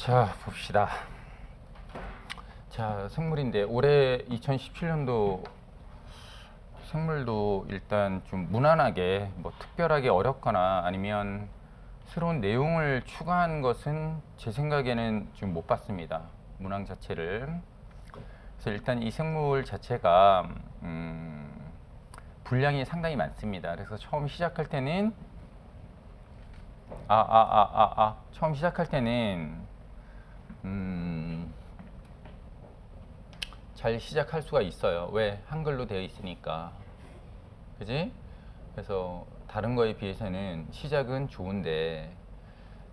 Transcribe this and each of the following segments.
자, 봅시다. 자, 생물인데 올해 2017년도 생물도 일단 좀 무난하게 뭐 특별하게 어렵거나 아니면 새로운 내용을 추가한 것은 제 생각에는 좀 못 봤습니다. 문항 자체를. 그래서 일단 이 생물 자체가 분량이 상당히 많습니다. 그래서 처음 시작할 때는 처음 시작할 때는 잘 시작할 수가 있어요. 왜? 한글로 되어 있으니까. 그지? 그래서 다른 거에 비해서는 시작은 좋은데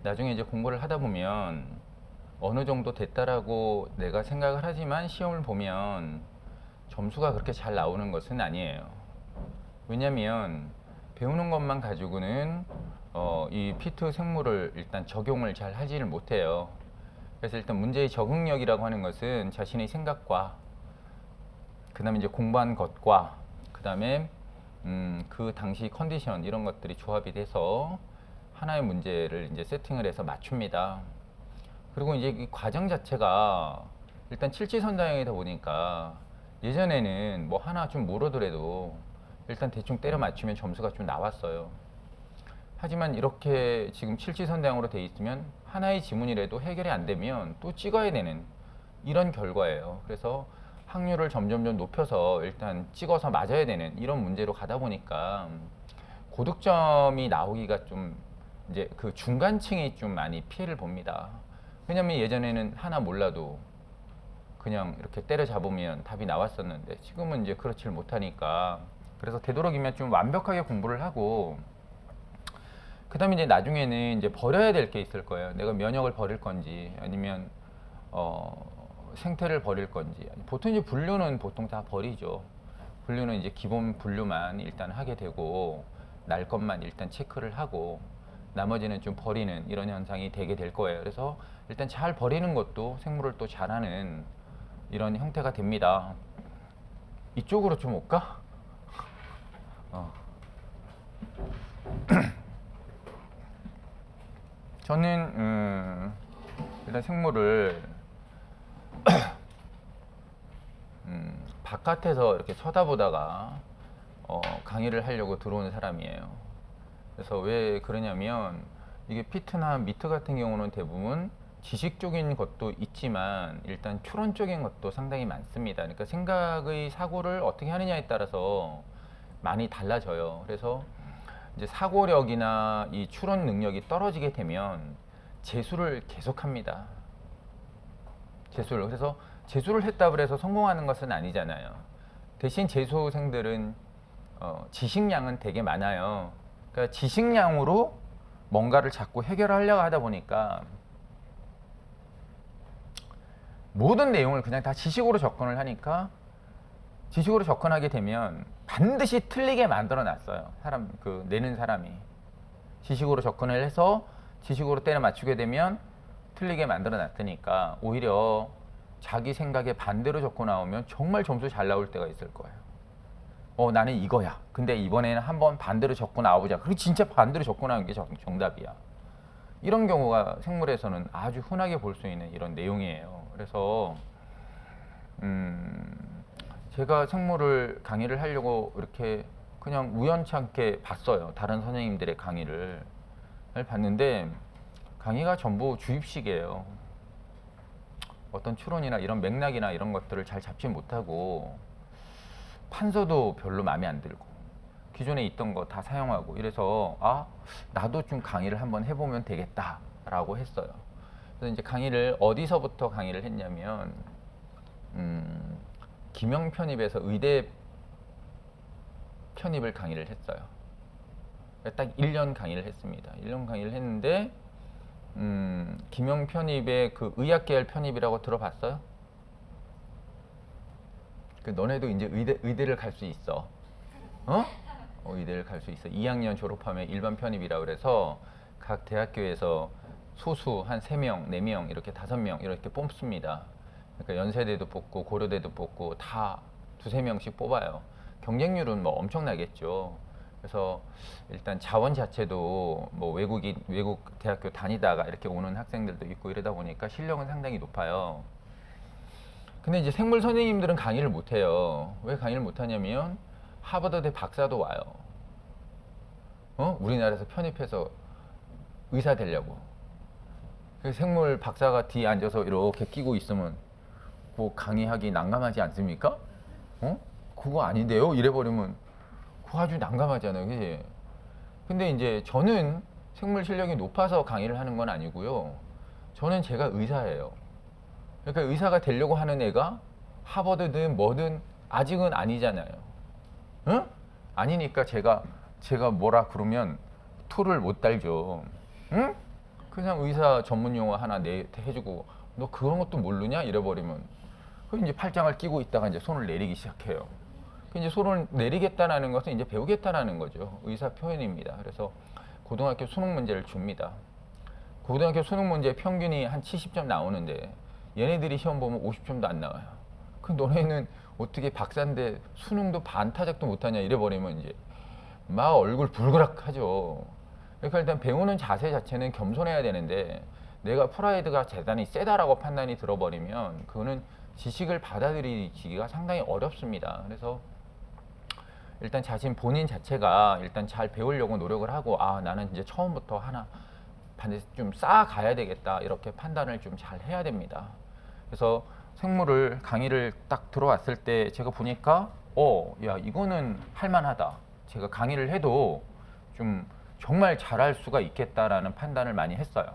나중에 이제 공부를 하다 보면 어느 정도 됐다라고 내가 생각을 하지만 시험을 보면 점수가 그렇게 잘 나오는 것은 아니에요. 왜냐면 배우는 것만 가지고는 이 피트 생물을 일단 적용을 잘 하지를 못해요. 그래서 일단 문제의 적응력이라고 하는 것은 자신의 생각과 그 다음에 이제 공부한 것과 그 다음에 그 당시 컨디션 이런 것들이 조합이 돼서 하나의 문제를 이제 세팅을 해서 맞춥니다. 그리고 이제 이 과정 자체가 일단 칠지선다형이다 보니까 예전에는 뭐 하나 좀 모르더라도 일단 대충 때려 맞추면 점수가 좀 나왔어요. 하지만 이렇게 지금 칠지선다형으로 돼 있으면 하나의 지문이라도 해결이 안 되면 또 찍어야 되는 이런 결과예요. 그래서 확률을 점점 높여서 일단 찍어서 맞아야 되는 이런 문제로 가다 보니까 고득점이 나오기가 좀 이제 그 중간층이 좀 많이 피해를 봅니다. 왜냐면 예전에는 하나 몰라도 그냥 이렇게 때려잡으면 답이 나왔었는데 지금은 이제 그렇지를 못하니까 그래서 되도록이면 좀 완벽하게 공부를 하고 그 다음에 이제 나중에는 이제 버려야 될 게 있을 거예요. 내가 면역을 버릴 건지 아니면 생태를 버릴 건지. 보통 이제 분류는 보통 다 버리죠. 분류는 이제 기본 분류만 일단 하게 되고 날 것만 일단 체크를 하고 나머지는 좀 버리는 이런 현상이 되게 될 거예요. 그래서 일단 잘 버리는 것도 생물을 또 잘하는 이런 형태가 됩니다. 이쪽으로 좀 올까? 저는 일단 생물을 바깥에서 이렇게 쳐다보다가 강의를 하려고 들어온 사람이에요. 그래서 왜 그러냐면 이게 피트나 미트 같은 경우는 대부분 지식적인 것도 있지만 일단 추론적인 것도 상당히 많습니다. 그러니까 생각의 사고를 어떻게 하느냐에 따라서 많이 달라져요. 그래서 이제 사고력이나 이 추론 능력이 떨어지게 되면 재수를 계속합니다. 재수를. 그래서 재수를 했다고 해서 성공하는 것은 아니잖아요. 대신 재수생들은 지식량은 되게 많아요. 그러니까 지식량으로 뭔가를 자꾸 해결하려고 하다 보니까 모든 내용을 그냥 다 지식으로 접근을 하니까 지식으로 접근하게 되면 반드시 틀리게 만들어 놨어요. 내는 사람이. 지식으로 접근을 해서 지식으로 때려 맞추게 되면 틀리게 만들어 놨으니까 오히려 자기 생각에 반대로 적고 나오면 정말 점수 잘 나올 때가 있을 거예요. 나는 이거야. 근데 이번에는 한번 반대로 적고 나와보자. 그리고 진짜 반대로 적고 나온 게 정답이야. 이런 경우가 생물에서는 아주 흔하게 볼 수 있는 이런 내용이에요. 그래서 제가 생물을 강의를 하려고 이렇게 그냥 우연찮게 봤어요. 다른 선생님들의 강의를 봤는데 강의가 전부 주입식이에요. 어떤 추론이나 이런 맥락이나 이런 것들을 잘 잡지 못하고 판서도 별로 마음에 안 들고 기존에 있던 거 다 사용하고 이래서 나도 좀 강의를 한번 해보면 되겠다 라고 했어요. 그래서 이제 강의를 어디서부터 강의를 했냐면 김영 편입에서 의대 편입을 강의를 했어요. 딱 1년 강의를 했습니다. 1년 강의를 했는데 김영 편입의 그 의학계열 편입이라고 들어봤어요? 너네도 이제 의대를 갈 수 있어. 의대를 갈 수 있어. 2학년 졸업하면 일반 편입이라고 그래서 각 대학교에서 소수 한 3명, 4명, 이렇게 5명 이렇게 뽑습니다. 그러니까 연세대도 뽑고 고려대도 뽑고 다 2-3명씩 뽑아요. 경쟁률은 뭐 엄청나겠죠. 그래서 일단 자원 자체도 뭐 외국 대학교 다니다가 이렇게 오는 학생들도 있고 이러다 보니까 실력은 상당히 높아요. 근데 이제 생물 선생님들은 강의를 못 해요. 왜 강의를 못 하냐면 하버드대 박사도 와요. 우리나라에서 편입해서 의사 되려고. 그 생물 박사가 뒤에 앉아서 이렇게 끼고 있으면 뭐 강의하기 난감하지 않습니까? 그거 아닌데요? 이래버리면 그거 아주 난감하잖아요. 그치? 근데 이제 저는 생물 실력이 높아서 강의를 하는 건 아니고요. 저는 제가 의사예요. 그러니까 의사가 되려고 하는 애가 하버드든 뭐든 아직은 아니잖아요. 응? 아니니까 제가 뭐라 그러면 토를 못 달죠. 응? 그냥 의사 전문 용어 하나 해주고 너 그런 것도 모르냐? 이래버리면 그 이제 팔짱을 끼고 있다가 이제 손을 내리기 시작해요. 그 이제 손을 내리겠다라는 것은 이제 배우겠다라는 거죠. 의사 표현입니다. 그래서 고등학교 수능 문제를 줍니다. 고등학교 수능 문제 평균이 한 70점 나오는데 얘네들이 시험 보면 50점도 안 나와요. 그 너네는 어떻게 박사인데 수능도 반타작도 못하냐 이래버리면 이제 막 얼굴 불그락 하죠. 그러니까 일단 배우는 자세 자체는 겸손해야 되는데 내가 프라이드가 대단히 세다라고 판단이 들어버리면 그거는 지식을 받아들이기가 상당히 어렵습니다. 그래서 일단 본인 자체가 일단 잘 배우려고 노력을 하고 나는 이제 처음부터 하나 반드시 좀 쌓아가야 되겠다 이렇게 판단을 좀 잘 해야 됩니다. 그래서 생물을 강의를 딱 들어왔을 때 제가 보니까 야 이거는 할만하다. 제가 강의를 해도 좀 정말 잘할 수가 있겠다라는 판단을 많이 했어요.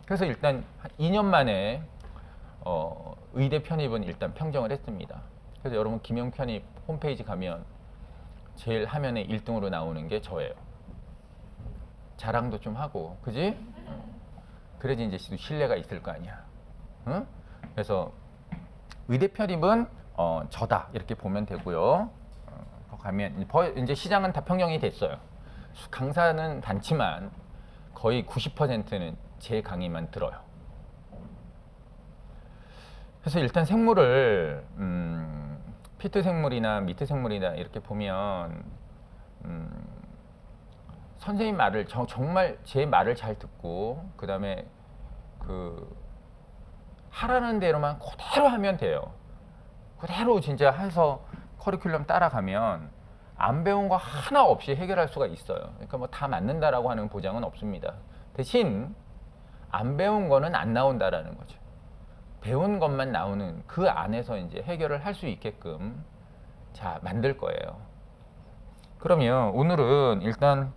그래서 일단 2년 만에 의대 편입은 일단 평정을 했습니다. 그래서 여러분 김영 편입 홈페이지 가면 제일 화면에 1등으로 나오는 게 저예요. 자랑도 좀 하고, 그지? 그래야지 이제 신뢰가 있을 거 아니야. 응? 그래서 의대 편입은 저다 이렇게 보면 되고요. 가면 이제 시장은 다 평정이 됐어요. 강사는 많지만 거의 90%는 제 강의만 들어요. 그래서 일단 생물을 피트 생물이나 미트 생물이나 이렇게 보면 선생님 말을 정말 제 말을 잘 듣고 그 다음에 하라는 대로만 그대로 하면 돼요. 그대로 진짜 해서 커리큘럼 따라가면 안 배운 거 하나 없이 해결할 수가 있어요. 그러니까 뭐 다 맞는다라고 하는 보장은 없습니다. 대신 안 배운 거는 안 나온다라는 거죠. 배운 것만 나오는 그 안에서 이제 해결을 할 수 있게끔 만들 거예요. 그러면 오늘은 일단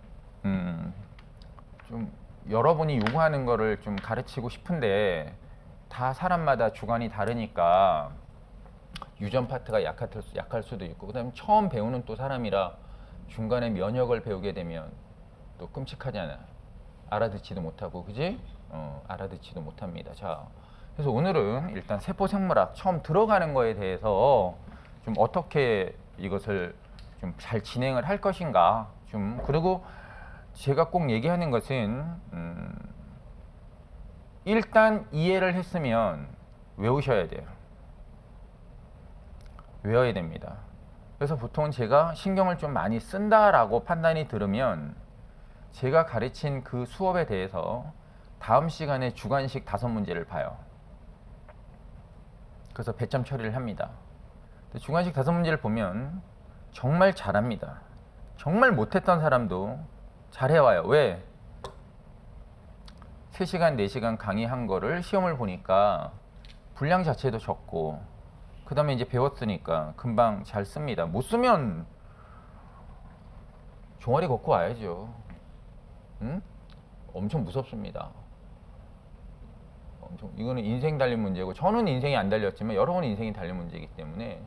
좀 여러분이 요구하는 거를 좀 가르치고 싶은데 다 사람마다 주관이 다르니까 유전 파트가 약할 수도 있고 그다음에 처음 배우는 또 사람이라 중간에 면역을 배우게 되면 또 끔찍하잖아. 알아듣지도 못하고 그지? 알아듣지도 못합니다. 그래서 오늘은 일단 세포생물학 처음 들어가는 거에 대해서 좀 어떻게 이것을 좀 잘 진행을 할 것인가 그리고 제가 꼭 얘기하는 것은 일단 이해를 했으면 외우셔야 돼요. 외워야 됩니다. 그래서 보통 제가 신경을 좀 많이 쓴다라고 판단이 들으면 제가 가르친 그 수업에 대해서 다음 시간에 주관식 5문제를 봐요. 그래서 배점 처리를 합니다. 주관식 5문제를 보면 정말 잘합니다. 정말 못했던 사람도 잘해와요. 왜? 3시간, 4시간 강의한 거를 시험을 보니까 분량 자체도 적고 그 다음에 이제 배웠으니까 금방 잘 씁니다. 못 쓰면 종아리 걷고 와야죠. 응? 엄청 무섭습니다. 이거는 인생 달린 문제고 저는 인생이 안 달렸지만 여러분은 인생이 달린 문제이기 때문에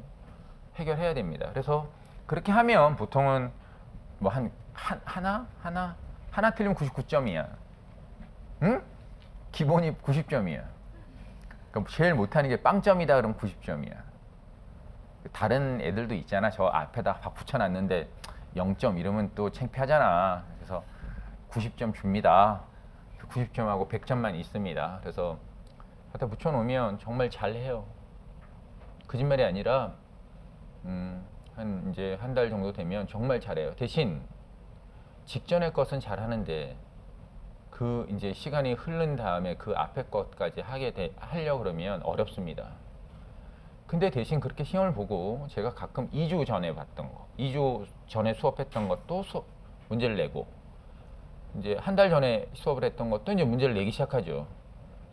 해결해야 됩니다. 그래서 그렇게 하면 보통은 뭐 하나 틀리면 99점이야. 응? 기본이 90점이야. 그러니까 제일 못하는 게 빵점이다 그러면 90점이야. 다른 애들도 있잖아. 저 앞에다 박 붙여놨는데 0점 이러면 또 창피하잖아. 그래서 90점 줍니다. 90점하고 100점만 있습니다. 그래서 갖다 붙여놓으면 정말 잘해요. 거짓말이 아니라 이제 한 달 정도 되면 정말 잘해요. 대신 직전의 것은 잘 하는데 그 이제 시간이 흐른 다음에 그 앞에 것까지 하려 그러면 어렵습니다. 근데 대신 그렇게 시험을 보고 제가 가끔 2주 전에 봤던 거, 2주 전에 수업했던 것도 문제를 내고, 이제 한 달 전에 수업을 했던 것도 이제 문제를 내기 시작하죠.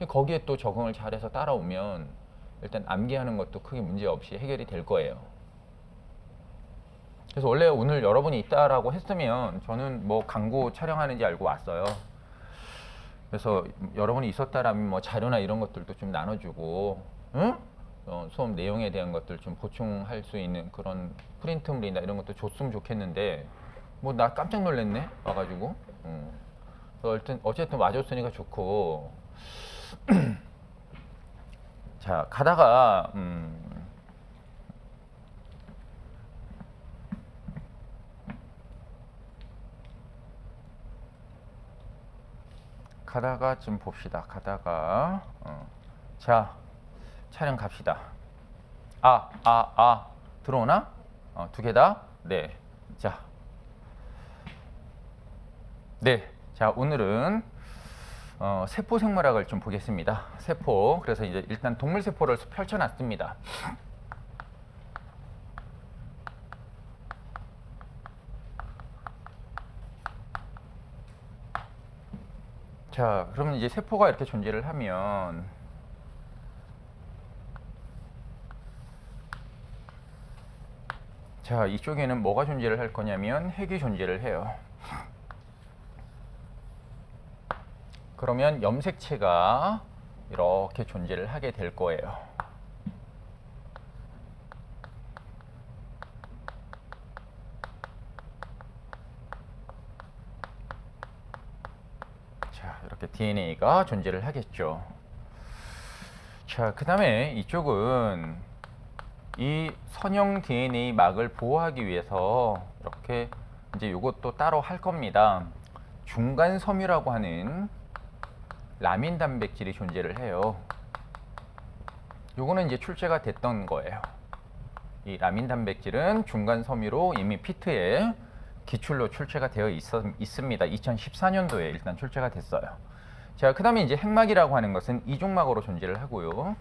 거기에 또 적응을 잘해서 따라오면 일단 암기하는 것도 크게 문제 없이 해결이 될 거예요. 그래서 원래 오늘 여러분이 있다라고 했으면 저는 뭐 광고 촬영하는지 알고 왔어요. 그래서 여러분이 있었다라면 뭐 자료나 이런 것들도 좀 나눠주고, 응? 수업 내용에 대한 것들 좀 보충할 수 있는 그런 프린트물이나 이런 것도 줬으면 좋겠는데, 뭐 나 깜짝 놀랐네 와가지고. 어쨌든 와줬으니까 좋고. 자, 가다가 좀 봅시다. 가다가 자, 촬영 갑시다. 들어오나? 두 개 다? 네. 자, 오늘은 세포 생물학을 좀 보겠습니다. 세포. 그래서 이제 일단 동물 세포를 펼쳐놨습니다. 자, 그러면 이제 세포가 이렇게 존재를 하면 자, 이쪽에는 뭐가 존재를 할 거냐면 핵이 존재를 해요. 그러면 염색체가 이렇게 존재를 하게 될 거예요. 자, 이렇게 DNA가 존재를 하겠죠. 자, 그 다음에 이쪽은 이 선형 DNA 막을 보호하기 위해서 이렇게 이제 이것도 따로 할 겁니다. 중간 섬유라고 하는 라민 단백질이 존재를 해요. 요거는 이제 출제가 됐던 거예요. 이 라민 단백질은 중간 섬유로 이미 피트에 기출로 출제가 되어 있습니다. 2014년도에 일단 출제가 됐어요. 자, 그 다음에 이제 핵막이라고 하는 것은 이중막으로 존재를 하고요.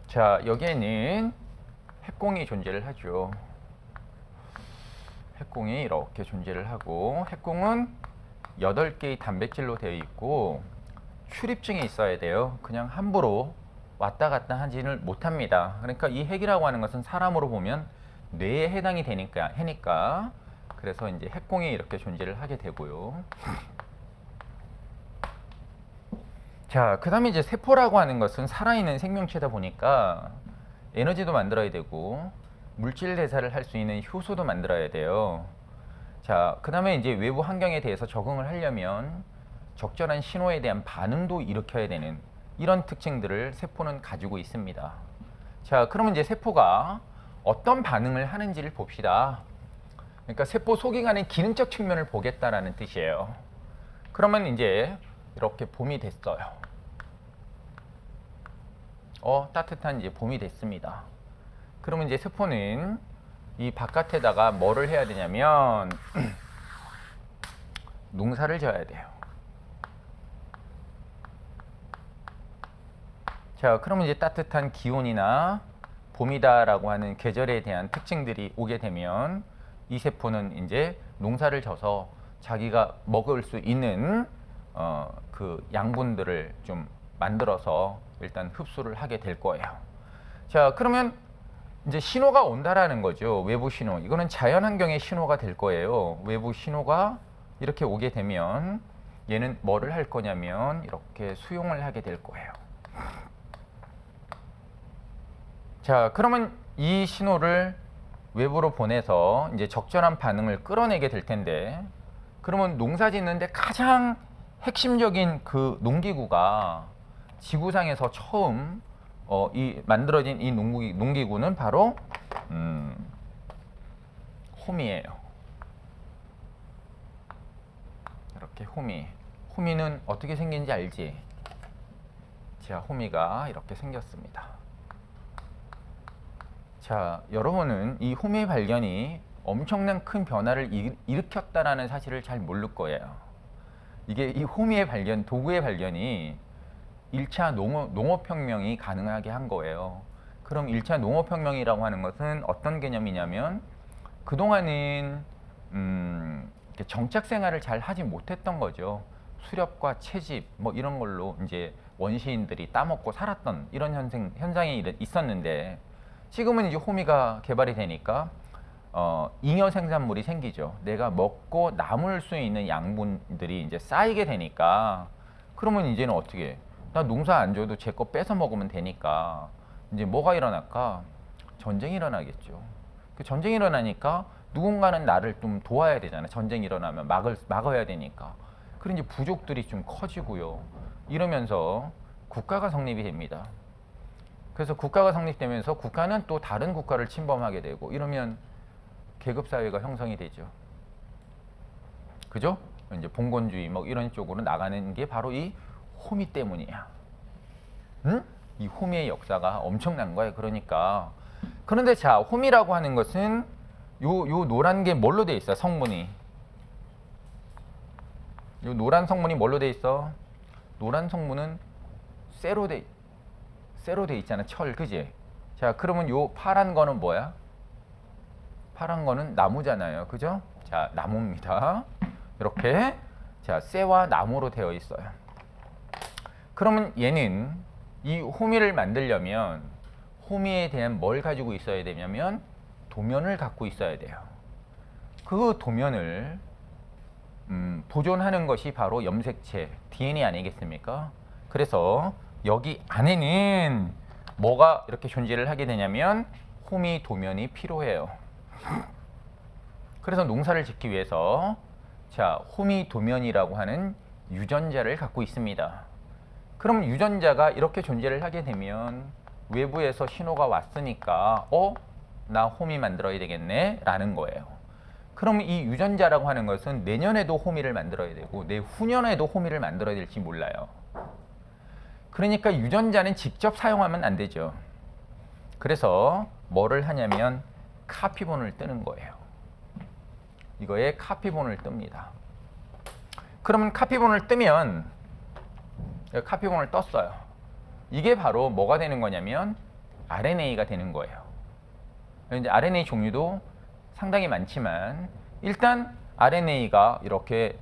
자, 여기에는 핵공이 존재를 하죠. 핵공이 이렇게 존재를 하고, 핵공은 8개의 단백질로 되어 있고 출입증이 있어야 돼요. 그냥 함부로 왔다 갔다 하지를 못합니다. 그러니까 이 핵이라고 하는 것은 사람으로 보면 뇌에 해당이 되니까 그래서 이제 핵공이 이렇게 존재를 하게 되고요. 자, 그 다음에 이제 세포라고 하는 것은 살아있는 생명체다 보니까 에너지도 만들어야 되고 물질 대사를 할 수 있는 효소도 만들어야 돼요. 자, 그 다음에 이제 외부 환경에 대해서 적응을 하려면 적절한 신호에 대한 반응도 일으켜야 되는 이런 특징들을 세포는 가지고 있습니다. 자, 그러면 이제 세포가 어떤 반응을 하는지를 봅시다. 그러니까 세포 속에 가는 기능적 측면을 보겠다라는 뜻이에요. 그러면 이제 이렇게 봄이 됐어요. 따뜻한 이제 봄이 됐습니다. 그러면 이제 세포는 이 바깥에다가 뭐를 해야 되냐면 농사를 지어야 돼요. 자, 그러면 이제 따뜻한 기온이나 봄이다라고 하는 계절에 대한 특징들이 오게 되면 이 세포는 이제 농사를 져서 자기가 먹을 수 있는 그 양분들을 좀 만들어서 일단 흡수를 하게 될 거예요. 자, 그러면 이제 신호가 온다라는 거죠. 외부 신호. 이거는 자연 환경의 신호가 될 거예요. 외부 신호가 이렇게 오게 되면 얘는 뭐를 할 거냐면 이렇게 수용을 하게 될 거예요. 자, 그러면 이 신호를 외부로 보내서 이제 적절한 반응을 끌어내게 될 텐데, 그러면 농사 짓는데 가장 핵심적인 그 농기구가 지구상에서 처음 만들어진 이 농기구는 바로 호미예요. 이렇게 호미는 어떻게 생긴지 알지? 자, 호미가 이렇게 생겼습니다. 자, 여러분은 이 호미의 발견이 엄청난 큰 변화를 일으켰다라는 사실을 잘 모를 거예요. 이게 이 호미의 발견, 도구의 발견이 1차 농업혁명이 가능하게 한 거예요. 그럼 1차 농업혁명이라고 하는 것은 어떤 개념이냐면 그동안은 정착 생활을 잘 하지 못했던 거죠. 수렵과 채집 뭐 이런 걸로 이제 원시인들이 따먹고 살았던 이런 현상이 있었는데 지금은 이제 호미가 개발이 되니까 잉여 생산물이 생기죠. 내가 먹고 남을 수 있는 양분들이 이제 쌓이게 되니까 그러면 이제는 어떻게 해? 나 농사 안 줘도 제 거 뺏어 먹으면 되니까 이제 뭐가 일어날까? 전쟁이 일어나겠죠. 그 전쟁이 일어나니까 누군가는 나를 좀 도와야 되잖아요. 전쟁이 일어나면 막아야 되니까. 그런 이제 부족들이 좀 커지고요. 이러면서 국가가 성립이 됩니다. 그래서 국가가 성립되면서 국가는 또 다른 국가를 침범하게 되고 이러면 계급사회가 형성이 되죠. 그죠? 이제 봉건주의 뭐 이런 쪽으로 나가는 게 바로 이 호미 때문이야. 응? 이 호미의 역사가 엄청난 거예요. 그러니까. 그런데 자, 호미라고 하는 것은 요 노란 게 뭘로 돼 있어? 성분이. 요 노란 성분이 뭘로 돼 있어? 노란 성분은 쇠로 돼 있잖아. 철, 그지? 자, 그러면 요 파란 거는 뭐야? 파란 거는 나무잖아요. 그죠? 자, 나무입니다. 이렇게. 자, 쇠와 나무로 되어 있어요. 그러면 얘는 이 호미를 만들려면 호미에 대한 뭘 가지고 있어야 되냐면 도면을 갖고 있어야 돼요. 그 도면을 보존하는 것이 바로 염색체, DNA 아니겠습니까? 그래서 여기 안에는 뭐가 이렇게 존재를 하게 되냐면 호미 도면이 필요해요. 그래서 농사를 짓기 위해서 자, 호미 도면이라고 하는 유전자를 갖고 있습니다. 그럼 유전자가 이렇게 존재를 하게 되면 외부에서 신호가 왔으니까 나 호미 만들어야 되겠네 라는 거예요. 그럼 이 유전자라고 하는 것은 내년에도 호미를 만들어야 되고 내후년에도 호미를 만들어야 될지 몰라요. 그러니까 유전자는 직접 사용하면 안 되죠. 그래서 뭐를 하냐면 카피본을 뜨는 거예요. 이거에 카피본을 뜹니다. 그러면 카피본을 뜨면 카피본을 떴어요. 이게 바로 뭐가 되는 거냐면 RNA가 되는 거예요. 이제 RNA 종류도 상당히 많지만 일단 RNA가 이렇게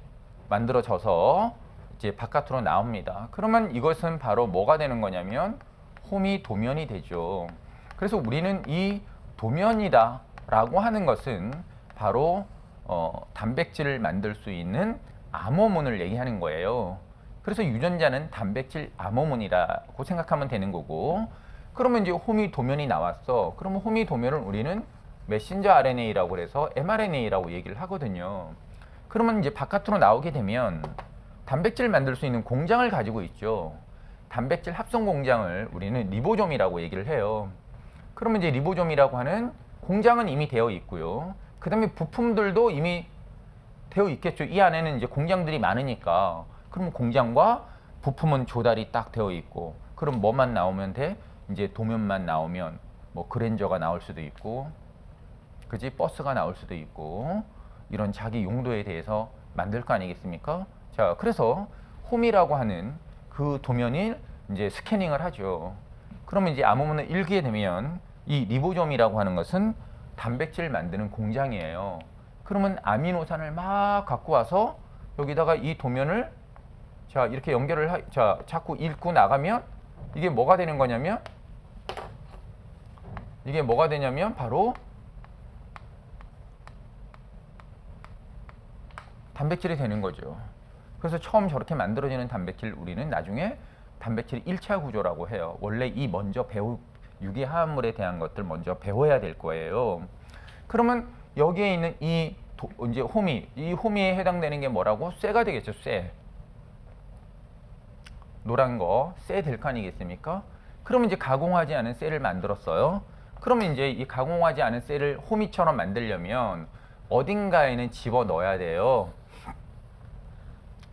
만들어져서 이제 바깥으로 나옵니다. 그러면 이것은 바로 뭐가 되는 거냐면 호미 도면이 되죠. 그래서 우리는 이 도면이다 라고 하는 것은 바로 단백질을 만들 수 있는 암호문을 얘기하는 거예요. 그래서 유전자는 단백질 암호문이라고 생각하면 되는 거고, 그러면 이제 호미 도면이 나왔어. 그러면 호미 도면을 우리는 메신저 RNA라고 해서 mRNA라고 얘기를 하거든요. 그러면 이제 바깥으로 나오게 되면 단백질 만들 수 있는 공장을 가지고 있죠. 단백질 합성 공장을 우리는 리보솜이라고 얘기를 해요. 그러면 이제 리보솜이라고 하는 공장은 이미 되어 있고요. 그 다음에 부품들도 이미 되어 있겠죠. 이 안에는 이제 공장들이 많으니까. 그럼 공장과 부품은 조달이 딱 되어 있고, 그럼 뭐만 나오면 돼? 이제 도면만 나오면 뭐 그랜저가 나올 수도 있고, 그지? 버스가 나올 수도 있고, 이런 자기 용도에 대해서 만들 거 아니겠습니까? 자, 그래서 홈이라고 하는 그 도면을 이제 스캐닝을 하죠. 그러면 이제 암호문을 읽게 되면 이 리보솜이라고 하는 것은 단백질 만드는 공장이에요. 그러면 아미노산을 막 갖고 와서 여기다가 이 도면을 자, 이렇게 연결을 자, 자꾸 읽고 나가면 이게 뭐가 되는 거냐면 바로 단백질이 되는 거죠. 그래서 처음 저렇게 만들어지는 단백질 우리는 나중에 단백질 1차 구조라고 해요. 원래 이 먼저 유기화합물에 대한 것들 먼저 배워야 될 거예요. 그러면 여기에 있는 이제 이 호미에 해당되는 게 뭐라고? 쇠가 되겠죠. 쇠. 노란 거, 쇠 될 거 아니겠습니까? 그러면 이제 가공하지 않은 쇠를 만들었어요. 그러면 이제 이 가공하지 않은 쇠를 호미처럼 만들려면 어딘가에는 집어 넣어야 돼요.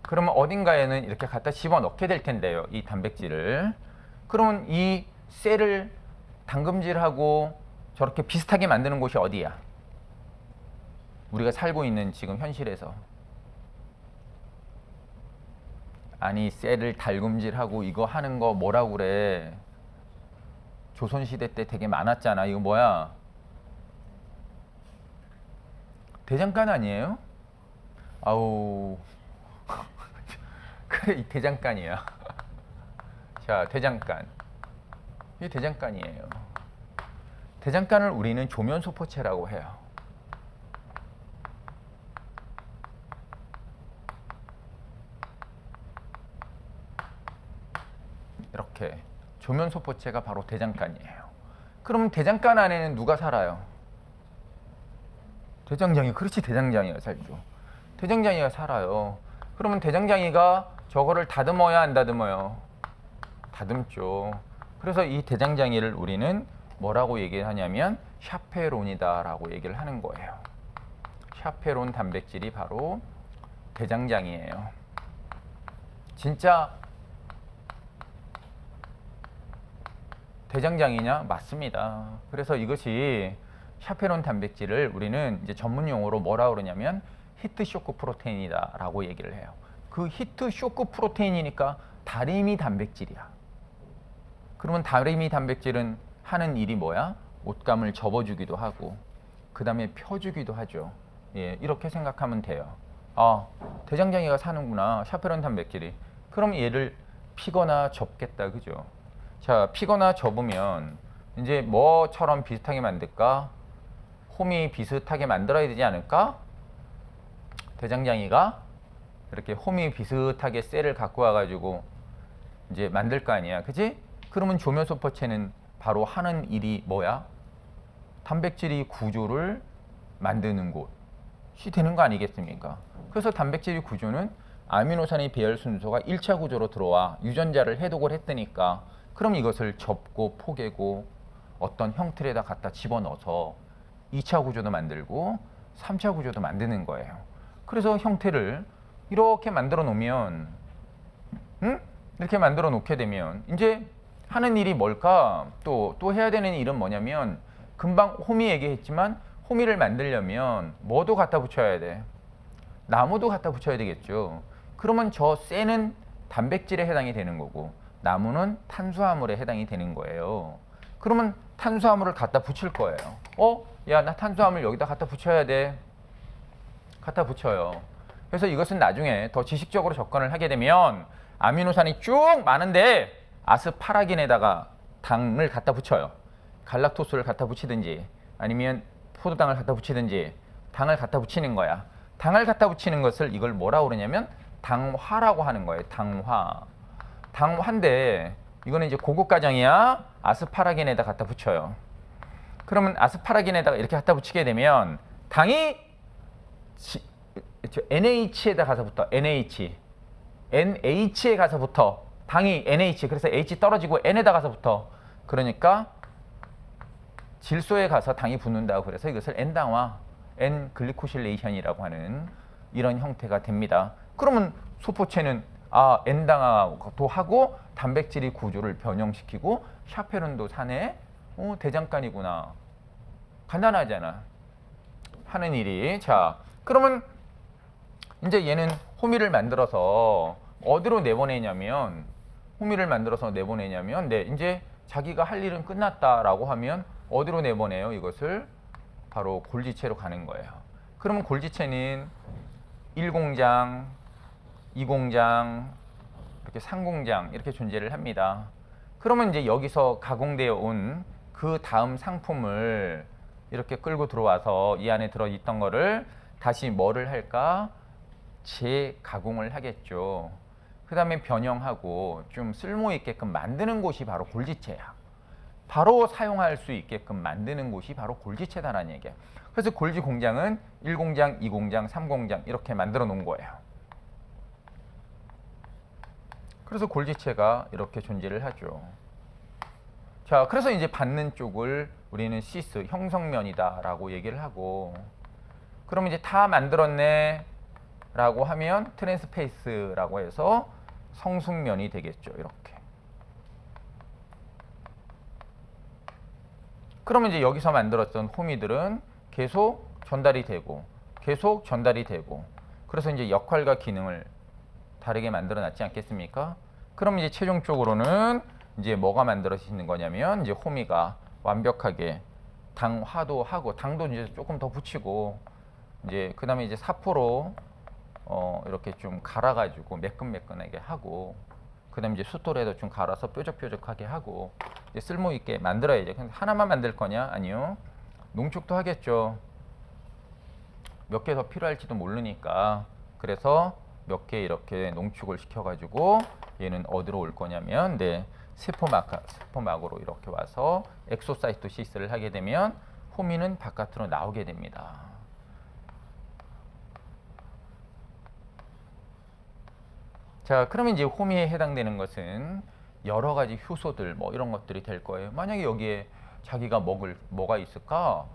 그러면 어딘가에는 이렇게 갖다 집어 넣게 될 텐데요. 이 단백질을. 그러면 이 쇠를 담금질하고 저렇게 비슷하게 만드는 곳이 어디야? 우리가 살고 있는 지금 현실에서. 아니 셀을 달굼질하고 이거 하는 거 뭐라고 그래? 조선시대 때 되게 많았잖아. 이거 뭐야? 대장간 아니에요? 아우 그래 이 대장간이야. 자 대장간, 이게 대장간이에요. 대장간을 우리는 조면소포체라고 해요. 이렇게 조면소포체가 바로 대장간이에요. 그럼 대장간 안에는 누가 살아요? 대장장이. 그렇지, 대장장이가 살죠. 대장장이가 살아요. 그러면 대장장이가 저거를 다듬어야 안 다듬어요? 다듬죠. 그래서 이 대장장이를 우리는 뭐라고 얘기하냐면 샤페론이다라고 얘기를 하는 거예요. 샤페론 단백질이 바로 대장장이에요. 진짜 대장장이냐? 맞습니다. 그래서 이것이 샤페론 단백질을 우리는 이제 전문 용어로 뭐라 그러냐면 히트 쇼크 프로테인이다라고 얘기를 해요. 그 히트 쇼크 프로테인이니까 다리미 단백질이야. 그러면 다리미 단백질은 하는 일이 뭐야? 옷감을 접어주기도 하고 그 다음에 펴주기도 하죠. 예, 이렇게 생각하면 돼요. 아, 대장장이가 사는구나, 샤페론 단백질이. 그럼 얘를 피거나 접겠다, 그죠? 자, 피거나 접으면 이제 뭐처럼 비슷하게 만들까? 홈이 비슷하게 만들어야 되지 않을까? 대장장이가 이렇게 홈이 비슷하게 셀을 갖고 와가지고 이제 만들 거 아니야, 그지? 그러면 조면소포체는 바로 하는 일이 뭐야? 단백질이 구조를 만드는 곳이 되는 거 아니겠습니까? 그래서 단백질의 구조는 아미노산의 배열 순서가 1차 구조로 들어와 유전자를 해독을 했으니까 그럼 이것을 접고 포개고 어떤 형틀에다 갖다 집어넣어서 2차 구조도 만들고 3차 구조도 만드는 거예요. 그래서 형태를 이렇게 만들어 놓으면 이렇게 만들어 놓게 되면 이제 하는 일이 뭘까? 또 해야 되는 일은 뭐냐면 금방 호미 얘기했지만 호미를 만들려면 뭐도 갖다 붙여야 돼? 나무도 갖다 붙여야 되겠죠. 그러면 저 쇠는 단백질에 해당이 되는 거고 나무는 탄수화물에 해당이 되는 거예요. 그러면 탄수화물을 갖다 붙일 거예요. 야, 나 탄수화물 여기다 갖다 붙여야 돼. 갖다 붙여요. 그래서 이것은 나중에 더 지식적으로 접근을 하게 되면 아미노산이 쭉 많은데 아스파라긴에다가 당을 갖다 붙여요. 갈락토스를 갖다 붙이든지 아니면 포도당을 갖다 붙이든지 당을 갖다 붙이는 거야. 당을 갖다 붙이는 것을 이걸 뭐라고 그러냐면 당화라고 하는 거예요. 당화. 당화인데 이거는 이제 고급 과정이야. 아스파라긴에다 갖다 붙여요. 그러면 아스파라긴에다가 이렇게 갖다 붙이게 되면 당이 NH에다 가서 붙어. NH에 가서 붙어. 당이 NH, 그래서 H 떨어지고 N에다 가서 붙어. 그러니까 질소에 가서 당이 붙는다고. 그래서 이것을 N당화, N글리코실레이션이라고 하는 이런 형태가 됩니다. 그러면 소포체는 N당화도 하고 단백질의 구조를 변형시키고 샤페론도 사네. 대장간이구나. 간단하잖아. 하는 일이. 자, 그러면 이제 얘는 호미를 만들어서 어디로 내보내냐면 네, 이제 자기가 할 일은 끝났다라고 하면 어디로 내보내요? 이것을 바로 골지체로 가는 거예요. 그러면 골지체는 1공장, 2공장, 이렇게 3공장 이렇게 존재를 합니다. 그러면 이제 여기서 가공되어 온 그 다음 상품을 이렇게 끌고 들어와서 이 안에 들어있던 거를 다시 뭐를 할까? 재가공을 하겠죠. 그 다음에 변형하고 좀 쓸모 있게끔 만드는 곳이 바로 골지체야. 바로 사용할 수 있게끔 만드는 곳이 바로 골지체다라는 얘기야. 그래서 골지 공장은 1공장, 2공장, 3공장 이렇게 만들어 놓은 거예요. 그래서 골지체가 이렇게 존재를 하죠. 자, 그래서 이제 받는 쪽을 우리는 시스, 형성면이다라고 얘기를 하고, 그럼 이제 다 만들었네 라고 하면 트랜스페이스라고 해서 성숙면이 되겠죠. 이렇게. 그러면 이제 여기서 만들었던 호미들은 계속 전달이 되고 계속 전달이 되고 그래서 이제 역할과 기능을 다르게 만들어 놨지 않겠습니까? 그럼 이제 최종적으로는 이제 뭐가 만들어지는 거냐면 이제 호미가 완벽하게 당화도 하고 당도 이제 조금 더 붙이고 이제 그다음에 이제 사포로 이렇게 좀 갈아가지고 매끈매끈하게 하고 그다음에 이제 숫돌에도 좀 갈아서 뾰족뾰족하게 하고 이제 쓸모 있게 만들어야죠. 근데 하나만 만들 거냐? 아니요. 농축도 하겠죠. 몇 개 더 필요할지도 모르니까 그래서 몇 개 이렇게 농축을 시켜가지고 얘는 어디로 올 거냐면 세포막으로 이렇게 와서 엑소사이토시스를 하게 되면 호미는 바깥으로 나오게 됩니다. 자, 그러면 이제 호미에 해당되는 것은 여러 가지 효소들 뭐 이런 것들이 될 거예요. 만약에 여기에 자기가 먹을 뭐가 있을까?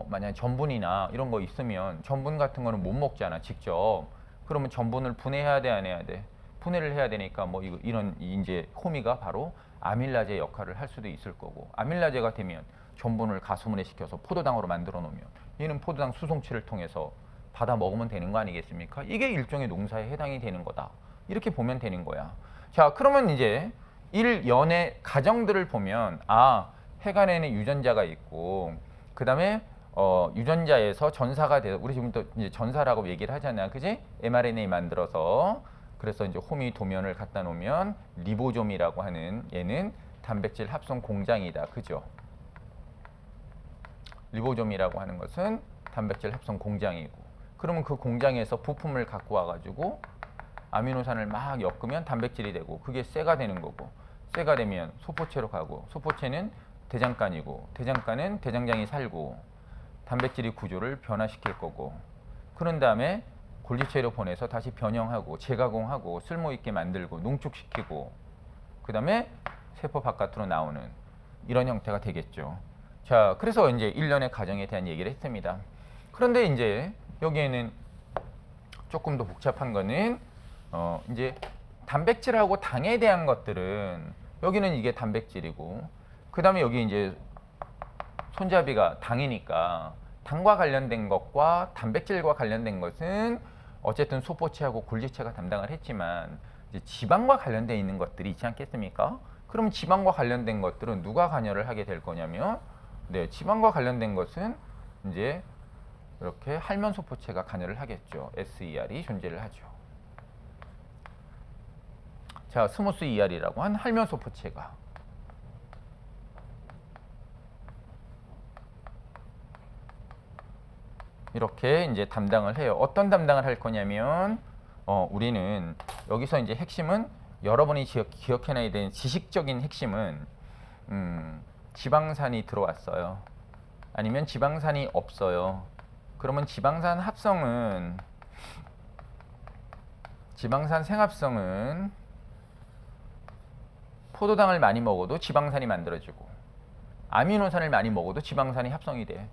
만약에 전분이나 이런 거 있으면 전분 같은 거는 못 먹잖아, 직접. 그러면 전분을 분해해야 돼, 안 해야 돼? 분해를 해야 되니까 뭐 이런 이제 호미가 바로 아밀라제 역할을 할 수도 있을 거고 아밀라제가 되면 전분을 가수분해 시켜서 포도당으로 만들어 놓으면 얘는 포도당 수송체를 통해서 받아 먹으면 되는 거 아니겠습니까? 이게 일종의 농사에 해당이 되는 거다. 이렇게 보면 되는 거야. 자, 그러면 이제 일연의 가정들을 보면 해간에는 유전자가 있고 그 다음에 유전자에서 전사가 돼서 우리 지금 또 이제 전사라고 얘기를 하잖아, 그지? mRNA 만들어서 그래서 이제 호미 도면을 갖다 놓으면 리보좀이라고 하는 얘는 단백질 합성 공장이다, 그죠? 리보좀이라고 하는 것은 단백질 합성 공장이고 그러면 그 공장에서 부품을 갖고 와가지고 아미노산을 막 엮으면 단백질이 되고 그게 쇠가 되는 거고 쇠가 되면 소포체로 가고 소포체는 대장간이고 대장간은 대장장이 살고 단백질이 구조를 변화시킬 거고 그런 다음에 골지체로 보내서 다시 변형하고 재가공하고 쓸모있게 만들고 농축시키고 그 다음에 세포 바깥으로 나오는 이런 형태가 되겠죠. 자, 그래서 이제 일련의 과정에 대한 얘기를 했습니다. 그런데 이제 여기에는 조금 더 복잡한 거는 이제 단백질하고 당에 대한 것들은 여기는 이게 단백질이고 그 다음에 여기 이제 손잡이가 당이니까 당과 관련된 것과 단백질과 관련된 것은 어쨌든 소포체하고 골지체가 담당을 했지만 이제 지방과 관련돼 있는 것들이 있지 않겠습니까? 그럼 지방과 관련된 것들은 누가 관여를 하게 될 거냐면 지방과 관련된 것은 이제 이렇게 할면 소포체가 관여를 하겠죠. SER이 존재를 하죠. 자, 스무스 ER이라고 한 할면 소포체가 이렇게 이제 담당을 해요. 어떤 담당을 할 거냐면 우리는 여기서 이제 핵심은 여러분이 기억해놔야 되는 지식적인 핵심은 지방산이 들어왔어요. 아니면 지방산이 없어요. 그러면 지방산 생합성은 포도당을 많이 먹어도 지방산이 만들어지고 아미노산을 많이 먹어도 지방산이 합성이 돼.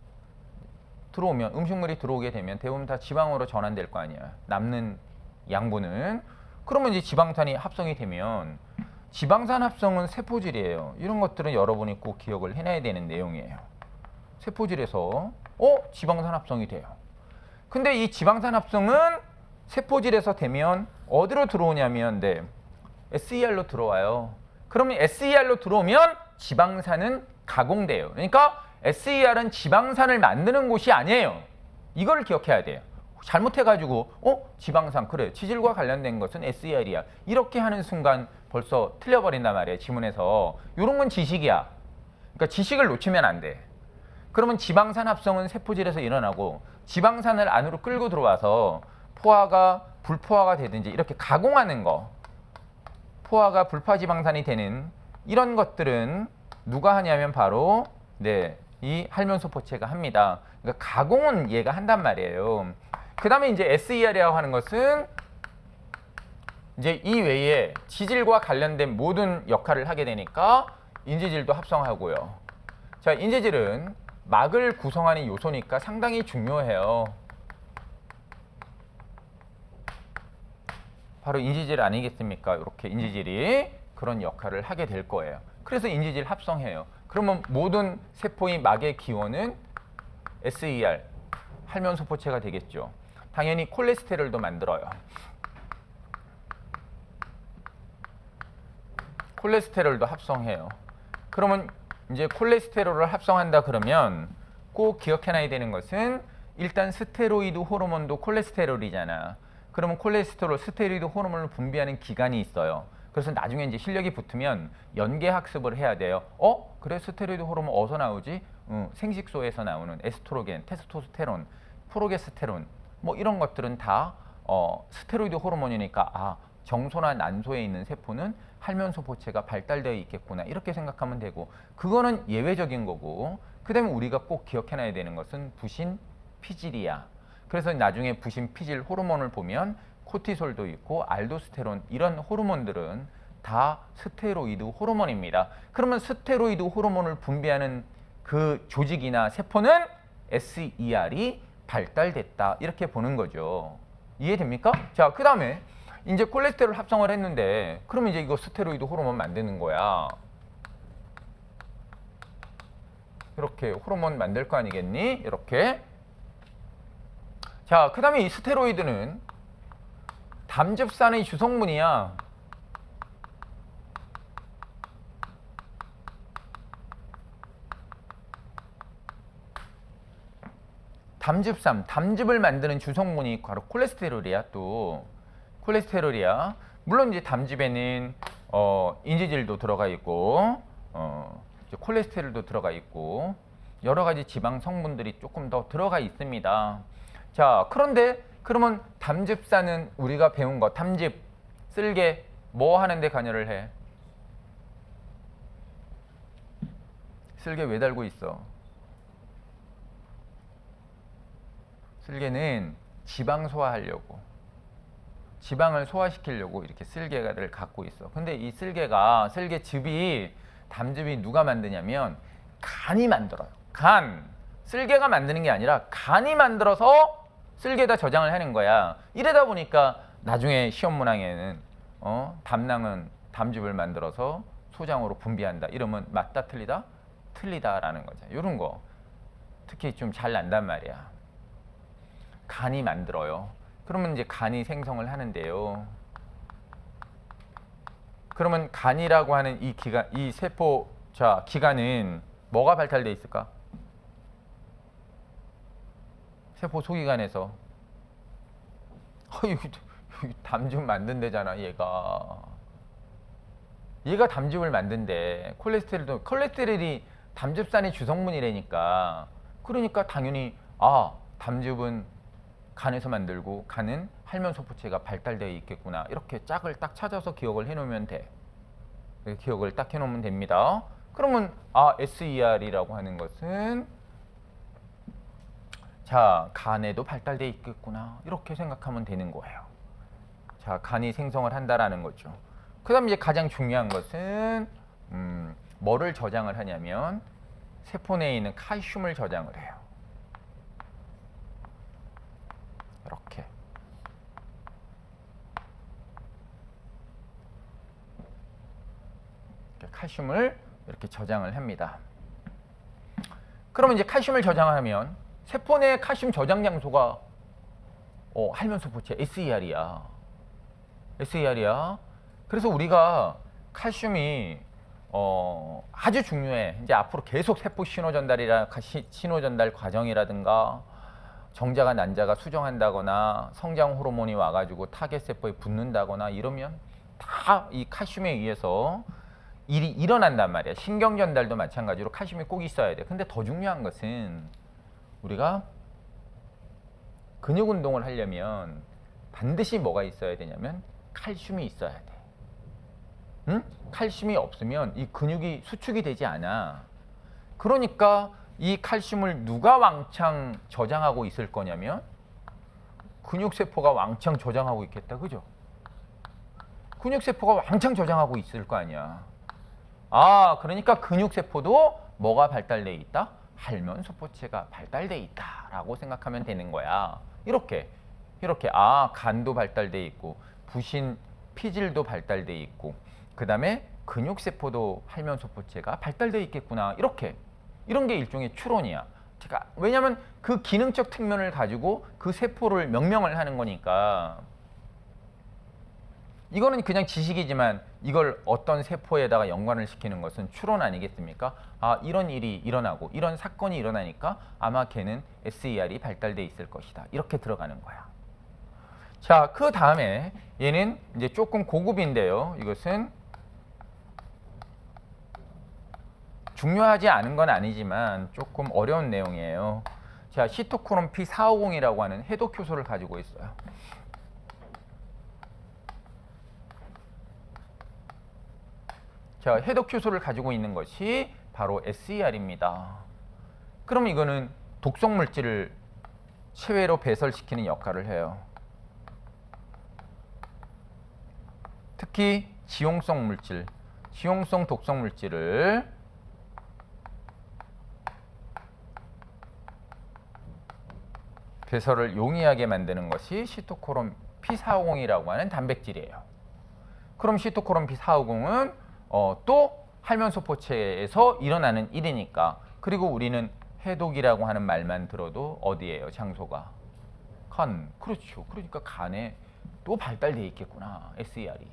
들어오면 음식물이 들어오게 되면 대부분 다 지방으로 전환될 거 아니야. 남는 양분은. 그러면 이제 지방산이 합성이 되면 지방산 합성은 세포질이에요. 이런 것들은 여러분이 꼭 기억을 해놔야 되는 내용이에요. 세포질에서 지방산 합성이 돼요. 근데 이 지방산 합성은 세포질에서 되면 어디로 들어오냐면 SER로 들어와요. 그러면 SER로 들어오면 지방산은 가공돼요. 그러니까 SER은 지방산을 만드는 곳이 아니에요. 이걸 기억해야 돼요. 잘못해가지고 지방산 그래 치질과 관련된 것은 SER이야 이렇게 하는 순간 벌써 틀려버린단 말이에요. 지문에서 이런 건 지식이야. 그러니까 지식을 놓치면 안 돼. 그러면 지방산 합성은 세포질에서 일어나고 지방산을 안으로 끌고 들어와서 포화가 불포화가 되든지 이렇게 가공하는 거 포화가 불포지방산이 되는 이런 것들은 누가 하냐면 바로 이 할면소포체가 합니다. 그러니까 가공은 얘가 한단 말이에요. 그 다음에 이제 SER이라고 하는 것은 이제 이 외에 지질과 관련된 모든 역할을 하게 되니까 인지질도 합성하고요. 자, 인지질은 막을 구성하는 요소니까 상당히 중요해요. 바로 인지질 아니겠습니까? 이렇게 인지질이 그런 역할을 하게 될 거예요. 그래서 인지질 합성해요. 그러면 모든 세포의 막의 기원은 SER, 할면소포체가 되겠죠. 당연히 콜레스테롤도 만들어요. 콜레스테롤도 합성해요. 그러면 이제 콜레스테롤을 합성한다 그러면 꼭 기억해놔야 되는 것은 일단 스테로이드 호르몬도 콜레스테롤이잖아. 그러면 콜레스테롤, 스테로이드 호르몬을 분비하는 기관이 있어요. 그래서 나중에 이제 실력이 붙으면 연계 학습을 해야 돼요. 그래 스테로이드 호르몬 어디서 나오지? 생식소에서 나오는 에스트로겐, 테스토스테론, 프로게스테론 뭐 이런 것들은 다 스테로이드 호르몬이니까 정소나 난소에 있는 세포는 할면소포체가 발달되어 있겠구나 이렇게 생각하면 되고 그거는 예외적인 거고 그 다음에 우리가 꼭 기억해놔야 되는 것은 부신 피질이야. 그래서 나중에 부신 피질 호르몬을 보면 코티솔도 있고 알도스테론 이런 호르몬들은 다 스테로이드 호르몬입니다. 그러면 스테로이드 호르몬을 분비하는 그 조직이나 세포는 SER이 발달됐다 이렇게 보는 거죠. 이해됩니까? 자, 그 다음에 이제 콜레스테롤 합성을 했는데 그러면 이제 이거 스테로이드 호르몬 만드는 거야. 이렇게 호르몬 만들 거 아니겠니? 이렇게. 자, 그 다음에 이 스테로이드는 담즙산의 주성분이야. 담즙산, 담즙을 만드는 주성분이 바로 콜레스테롤이야. 또 콜레스테롤이야. 물론 이제 담즙에는 인지질도 들어가 있고 이제 콜레스테롤도 들어가 있고 여러 가지 지방 성분들이 조금 더 들어가 있습니다. 자, 그런데 그러면 담즙산은 우리가 배운 거 담즙, 쓸개 뭐 하는데 관여를 해? 쓸개 왜 달고 있어? 쓸개는 지방 소화하려고 지방을 소화시키려고 이렇게 쓸개를 갖고 있어. 근데 이 쓸개즙이 담즙이 누가 만드냐면 간이 만들어요. 쓸개가 만드는 게 아니라 간이 만들어서 쓸개에다 저장을 하는 거야. 이러다 보니까 나중에 시험 문항에는 담낭은 담즙을 만들어서 소장으로 분비한다. 이러면 맞다 틀리다? 틀리다라는 거죠. 이런 거 특히 좀 잘 난단 말이야. 간이 만들어요. 그러면 이제 간이 생성을 하는데요. 그러면 간이라고 하는 이 기관, 이 세포 기관은 뭐가 발달돼 있을까? 세포 소기관에서 여기 담즙 만든대잖아. 얘가 담즙을 만든대. 콜레스테롤이 담즙산의 주성분이라니까. 그러니까 당연히 담즙은 간에서 만들고 간은 할면소포체가 발달되어 있겠구나. 이렇게 짝을 딱 찾아서 기억을 해놓으면 돼. 기억을 딱 해놓으면 됩니다. 그러면 SER이라고 하는 것은 간에도 발달되어 있겠구나. 이렇게 생각하면 되는 거예요. 자, 간이 생성을 한다라는 거죠. 그 다음 이제 가장 중요한 것은 뭐를 저장을 하냐면 세포 내에 있는 칼슘을 저장을 해요. 이렇게 칼슘을 이렇게 저장을 합니다. 그러면 이제 칼슘을 저장하면 세포 내 칼슘 저장 장소가 할면소포체 SER이야. 그래서 우리가 칼슘이 아주 중요해. 이제 앞으로 계속 세포 신호 전달 과정이라든가 정자가 난자가 수정한다거나 성장 호르몬이 와가지고 타겟 세포에 붙는다거나 이러면 다 이 칼슘에 의해서 일이 일어난단 말이야. 신경 전달도 마찬가지로 칼슘이 꼭 있어야 돼. 근데 더 중요한 것은 우리가 근육 운동을 하려면 반드시 뭐가 있어야 되냐면 칼슘이 있어야 돼. 응? 칼슘이 없으면 이 근육이 수축이 되지 않아. 그러니까 이 칼슘을 누가 왕창 저장하고 있을 거냐면 근육세포가 왕창 저장하고 있겠다. 그죠? 근육세포가 왕창 저장하고 있을 거 아니야. 그러니까 근육세포도 뭐가 발달돼 있다? 할면소포체가 발달돼 있다라고 생각하면 되는 거야. 이렇게 간도 발달돼 있고 부신 피질도 발달돼 있고 그 다음에 근육세포도 할면소포체가 발달되어 있겠구나. 이런 게 일종의 추론이야. 제가 왜냐하면 그 기능적 측면을 가지고 그 세포를 명명을 하는 거니까. 이거는 그냥 지식이지만 이걸 어떤 세포에다가 연관을 시키는 것은 추론 아니겠습니까? 아, 이런 일이 일어나고 이런 사건이 일어나니까 아마 걔는 SER이 발달돼 있을 것이다. 이렇게 들어가는 거야. 자, 그 다음에 얘는 이제 조금 고급인데요. 이것은 중요하지 않은 건 아니지만 조금 어려운 내용이에요. 자, 시토크롬 P450이라고 하는 해독 효소를 가지고 있어요. 자, 해독 효소를 가지고 있는 것이 바로 SER입니다. 그럼 이거는 독성 물질을 체외로 배설시키는 역할을 해요. 특히 지용성 물질, 지용성 독성 물질을 배설을 용이하게 만드는 것이 시토크롬 P450이라고 하는 단백질이에요. 그럼 시토크롬 P450은 또 할면소포체에서 일어나는 일이니까. 그리고 우리는 해독이라고 하는 말만 들어도 어디예요? 장소가 간. 그렇죠. 그러니까 간에 또 발달돼 있겠구나. SER이.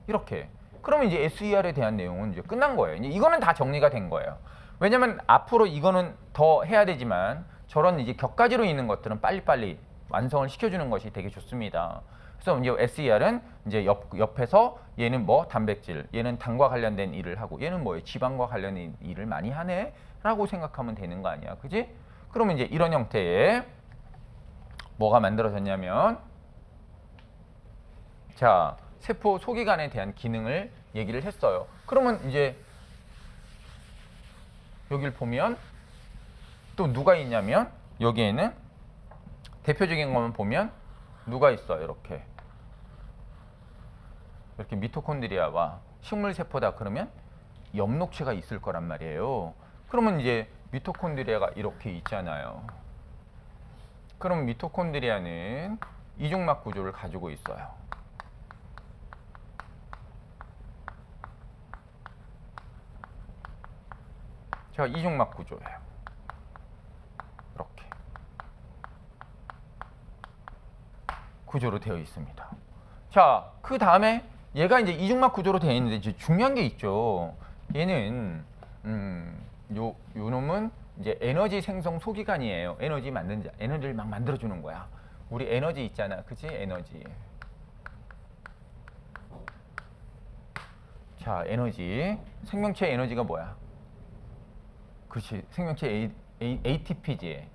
이렇게. 그러면 이제 SER에 대한 내용은 이제 끝난 거예요. 이제 이거는 다 정리가 된 거예요. 왜냐면 앞으로 이거는 더 해야 되지만 저런 이제 격가지로 있는 것들은 빨리빨리 완성을 시켜주는 것이 되게 좋습니다. 그래서 이제 SER은 이제 옆에서 얘는 뭐 단백질, 얘는 당과 관련된 일을 하고 얘는 뭐예요? 지방과 관련된 일을 많이 하네? 라고 생각하면 되는 거 아니야. 그지? 그러면 이제 이런 형태의 뭐가 만들어졌냐면 자, 세포 소기관에 대한 기능을 얘기를 했어요. 그러면 이제 여기를 보면 또 누가 있냐면 여기에는 대표적인 것만 보면 누가 있어요? 이렇게 미토콘드리아와 식물세포다 그러면 엽록체가 있을 거란 말이에요. 그러면 이제 미토콘드리아가 이렇게 있잖아요. 그럼 미토콘드리아는 이중막 구조를 가지고 있어요. 자, 이중막 구조예요. 이렇게 구조로 되어 있습니다. 자, 그 다음에 얘가 이제 이중막 구조로 되어 있는데 이제 중요한 게 있죠. 얘는 요 놈은 이제 에너지 생성 소기관이에요. 에너지를 막 만들어주는 거야. 우리 에너지 있잖아, 그치? 에너지. 자, 에너지. 생명체 에너지가 뭐야? 그렇지. 생명체 ATP지.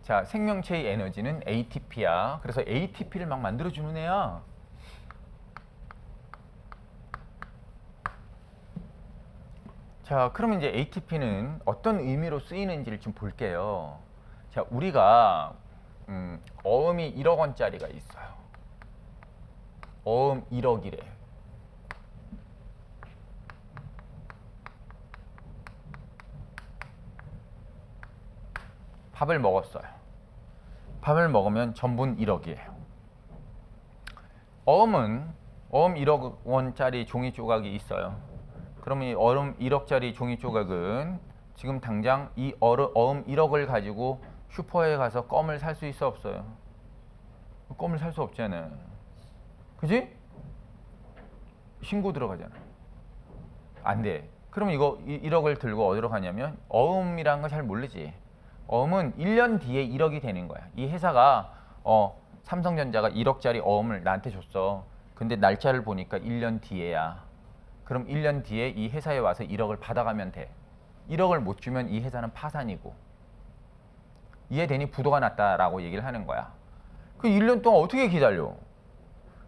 자, 생명체의 에너지는 ATP야. 그래서 ATP를 막 만들어주는 애야. 자, 그러면 이제 ATP는 어떤 의미로 쓰이는지를 좀 볼게요. 자, 우리가 어음이 1억 원짜리가 있어요. 어음 1억이래. 밥을 먹었어요. 밥을 먹으면 전분 1억이에요. 어음 1억 원짜리 종이 조각이 있어요. 그러면 이 어음 1억짜리 종이 조각은 지금 당장 이 어음 1억을 가지고 슈퍼에 가서 껌을 살 수 있어 없어요? 껌을 살 수 없잖아. 그지? 신고 들어가잖아. 안 돼. 그럼 이거 1억을 들고 어디로 가냐면 어음이라는 거 잘 모르지. 어음은 1년 뒤에 1억이 되는 거야. 이 회사가 삼성전자가 1억짜리 어음을 나한테 줬어. 근데 날짜를 보니까 1년 뒤에야. 그럼 1년 뒤에 이 회사에 와서 1억을 받아가면 돼. 1억을 못 주면 이 회사는 파산이고. 이해되니? 부도가 났다라고 얘기를 하는 거야. 그 1년 동안 어떻게 기다려?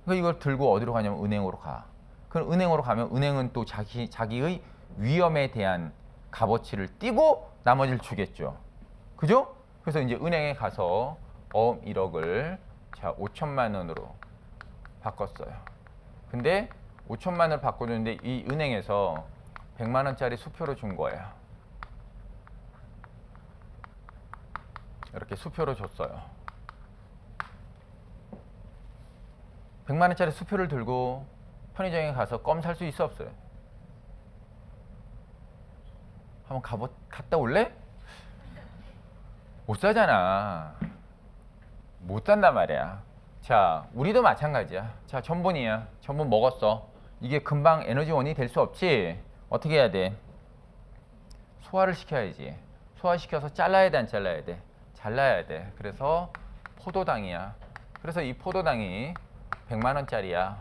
그러니까 이걸 들고 어디로 가냐면 은행으로 가. 그럼 은행으로 가면 은행은 또 자기의 위험에 대한 값어치를 띄고 나머지를 주겠죠. 그죠? 그래서 이제 은행에 가서 1억을 자 5천만 원으로 바꿨어요. 근데 5천만 원을 바꿔줬는데 이 은행에서 100만 원짜리 수표로 준 거예요. 이렇게 수표로 줬어요. 100만 원짜리 수표를 들고 편의점에 가서 껌 살 수 있어 없어요? 한번 갔다 올래? 못 사잖아. 못 산단 말이야. 자, 우리도 마찬가지야. 자, 전분이야. 전분 먹었어. 이게 금방 에너지원이 될 수 없지. 어떻게 해야 돼? 소화를 시켜야지. 소화시켜서 잘라야 돼, 안 잘라야 돼? 잘라야 돼. 그래서 포도당이야. 그래서 이 포도당이 100만 원짜리야.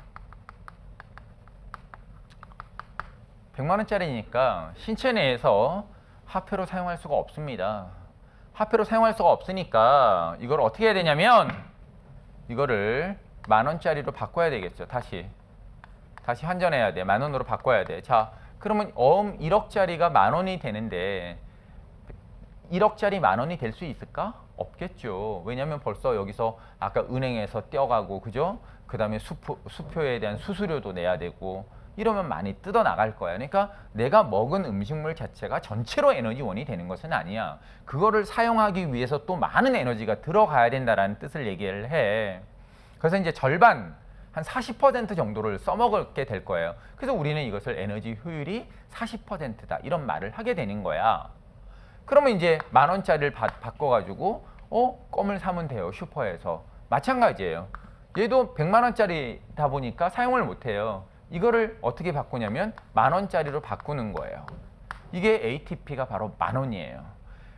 100만 원짜리니까 신체 내에서 화폐로 사용할 수가 없습니다. 화폐로 사용할 수가 없으니까 이걸 어떻게 해야 되냐면 이거를 10,000원짜리로 바꿔야 되겠죠. 다시 환전해야 돼. 10,000원으로 바꿔야 돼. 자, 그러면 1억짜리가 10,000원이 되는데 1억짜리 10,000원이 될 수 있을까? 없겠죠. 왜냐하면 벌써 여기서 아까 은행에서 떼어가고, 그죠? 그 다음에 수표에 대한 수수료도 내야 되고, 이러면 많이 뜯어 나갈 거야. 그러니까 내가 먹은 음식물 자체가 전체로 에너지원이 되는 것은 아니야. 그거를 사용하기 위해서 또 많은 에너지가 들어가야 된다라는 뜻을 얘기를 해. 그래서 이제 절반, 한 40% 정도를 써먹게 될 거예요. 그래서 우리는 이것을 에너지 효율이 40%다 이런 말을 하게 되는 거야. 그러면 이제 10,000원짜리를 바꿔가지고 껌을 사면 돼요. 슈퍼에서. 마찬가지예요. 얘도 100만 원짜리다 보니까 사용을 못해요. 이거를 어떻게 바꾸냐면 10,000원짜리로 바꾸는 거예요. 이게 ATP가 바로 10,000원이에요.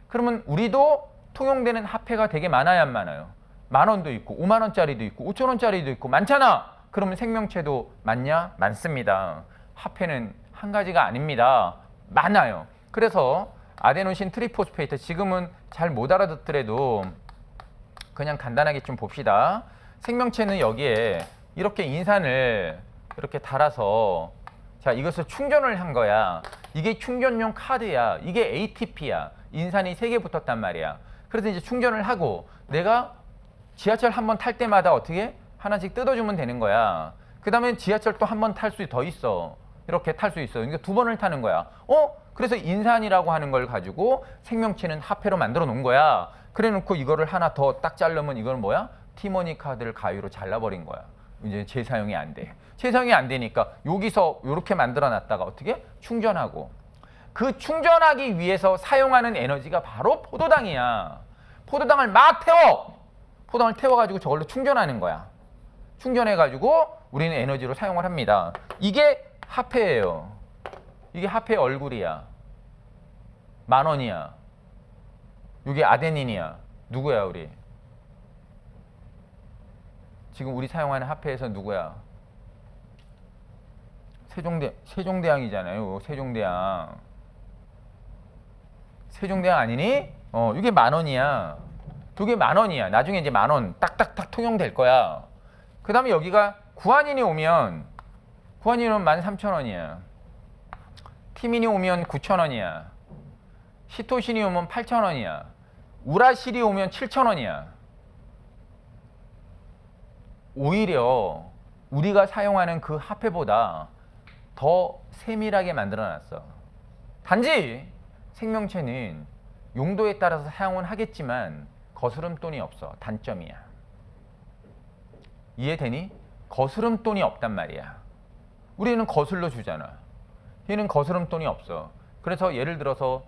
그러면 우리도 통용되는 화폐가 되게 많아야 안 많아요? 10,000원도 있고 50,000원짜리도 있고 5,000원짜리도 있고 많잖아. 그러면 생명체도 많냐? 많습니다. 화폐는 한 가지가 아닙니다. 많아요. 그래서 아데노신 트리포스페이트, 지금은 잘 못 알아듣더라도 그냥 간단하게 좀 봅시다. 생명체는 여기에 이렇게 인산을 이렇게 달아서, 자, 이것을 충전을 한 거야. 이게 충전용 카드야. 이게 ATP야. 인산이 3개 붙었단 말이야. 그래서 이제 충전을 하고 내가 지하철 한 번 탈 때마다 어떻게 하나씩 뜯어주면 되는 거야. 그 다음에 지하철 또 한 번 탈 수 더 있어. 이렇게 탈 수 있어. 그러니까 2번을 타는 거야. 그래서 인산이라고 하는 걸 가지고 생명체는 화폐로 만들어 놓은 거야. 그래 놓고 이거를 하나 더 딱 자르면 이건 뭐야? 티머니 카드를 가위로 잘라버린 거야. 이제 재사용이 안 돼. 재사용이 안 되니까 여기서 이렇게 만들어 놨다가 어떻게? 충전하고. 그 충전하기 위해서 사용하는 에너지가 바로 포도당이야. 포도당을 막 태워! 포도당을 태워가지고 저걸로 충전하는 거야. 충전해가지고 우리는 에너지로 사용을 합니다. 이게 화폐예요. 이게 화폐의 얼굴이야. 10,000원이야. 이게 아데닌이야. 누구야 우리? 지금 우리 사용하는 화폐에서 누구야? 세종대왕이잖아요. 세종대왕. 세종대왕 아니니? 이게 10,000원이야. 이게 10,000원이야. 나중에 이제 10,000원 딱딱딱 통용될 거야. 그 다음에 여기가 구한인이 오면 13,000원이야. 티민이 오면 9,000원이야. 시토신이 오면 8,000원이야. 우라실이 오면 7,000원이야. 오히려 우리가 사용하는 그 화폐보다 더 세밀하게 만들어놨어. 단지 생명체는 용도에 따라서 사용은 하겠지만 거스름돈이 없어. 단점이야. 이해되니? 거스름돈이 없단 말이야. 우리는 거슬러 주잖아. 얘는 거스름돈이 없어. 그래서 예를 들어서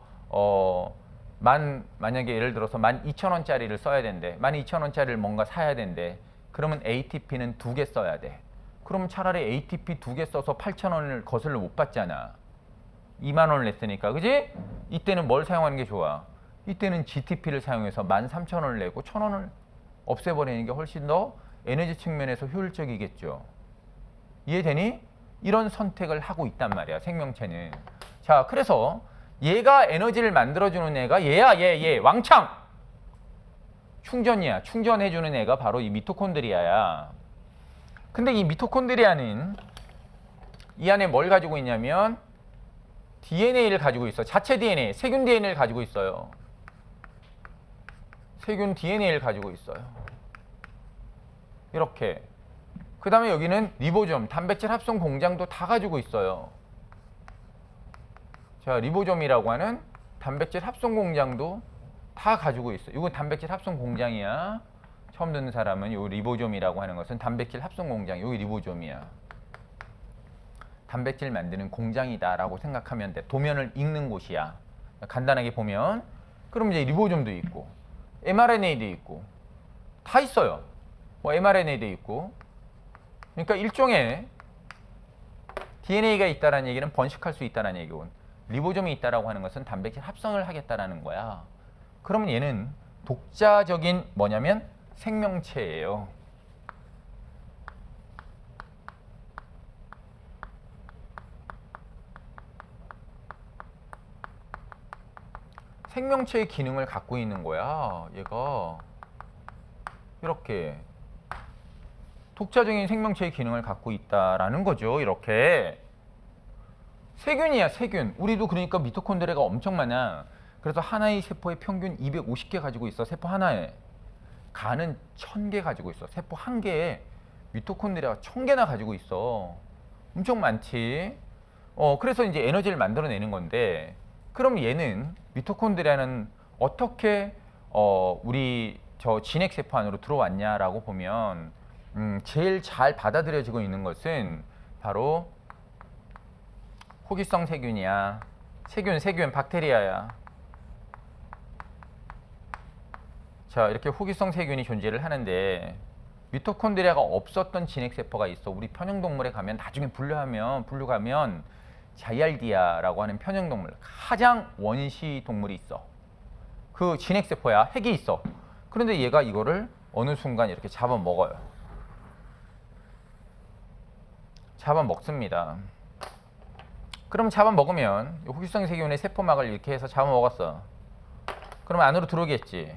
만약에 예를 들어서 12,000원짜리를 써야 된대. 12,000원짜리를 뭔가 사야 된대. 그러면 ATP는 2개 써야 돼. 그럼 차라리 ATP 2개 써서 8,000원을 거슬러 못 받잖아. 2만 원을 냈으니까. 그지? 이때는 뭘 사용하는 게 좋아? 이때는 GTP를 사용해서 13,000원을 내고 1,000원을 없애버리는 게 훨씬 더 에너지 측면에서 효율적이겠죠. 이해되니? 이런 선택을 하고 있단 말이야, 생명체는. 자, 그래서 얘가 에너지를 만들어주는 애가 얘야, 얘 왕창! 충전이야. 충전해주는 애가 바로 이 미토콘드리아야. 근데 이 미토콘드리아는 이 안에 뭘 가지고 있냐면 DNA를 가지고 있어. 자체 DNA, 세균 DNA를 가지고 있어요. 세균 DNA를 가지고 있어요. 이렇게. 그 다음에 여기는 리보좀, 단백질 합성 공장도 다 가지고 있어요. 자, 리보좀이라고 하는 단백질 합성 공장도 다 가지고 있어. 이건 단백질 합성 공장이야. 처음 듣는 사람은 이 리보좀이라고 하는 것은 단백질 합성 공장, 여기 리보좀이야. 단백질 만드는 공장이다라고 생각하면 돼. 도면을 읽는 곳이야. 간단하게 보면. 그럼 이제 리보좀도 있고 mRNA도 있고 다 있어요. 뭐 mRNA도 있고. 그러니까 일종의 DNA가 있다라는 얘기는 번식할 수 있다라는 얘기고, 리보좀이 있다라고 하는 것은 단백질 합성을 하겠다라는 거야. 그러면 얘는 독자적인 뭐냐면 생명체예요. 생명체의 기능을 갖고 있는 거야. 얘가 이렇게 독자적인 생명체의 기능을 갖고 있다라는 거죠. 이렇게 세균이야, 세균. 우리도 그러니까 미토콘드리아가 엄청 많아. 그래서 하나의 세포에 평균 250개 가지고 있어. 세포 하나에. 간은 1000개 가지고 있어. 세포 한 개에 미토콘드리아가 1000개나 가지고 있어. 엄청 많지. 그래서 이제 에너지를 만들어내는 건데, 그럼 얘는 미토콘드리아는 어떻게 우리 저 진핵세포 안으로 들어왔냐라고 보면 제일 잘 받아들여지고 있는 것은 바로 호기성 세균이야. 세균, 박테리아야. 자, 이렇게 호기성 세균이 존재를 하는데, 미토콘드리아가 없었던 진핵세포가 있어. 우리 편형동물에 가면 나중에 분류가면 자이알디아라고 하는 편형동물, 가장 원시 동물이 있어. 그 진핵세포야. 핵이 있어. 그런데 얘가 이거를 어느 순간 이렇게 잡아먹어요. 잡아먹습니다. 그럼 잡아먹으면 호기성 세균의 세포막을 이렇게 해서 잡아먹었어. 그러면 안으로 들어오겠지.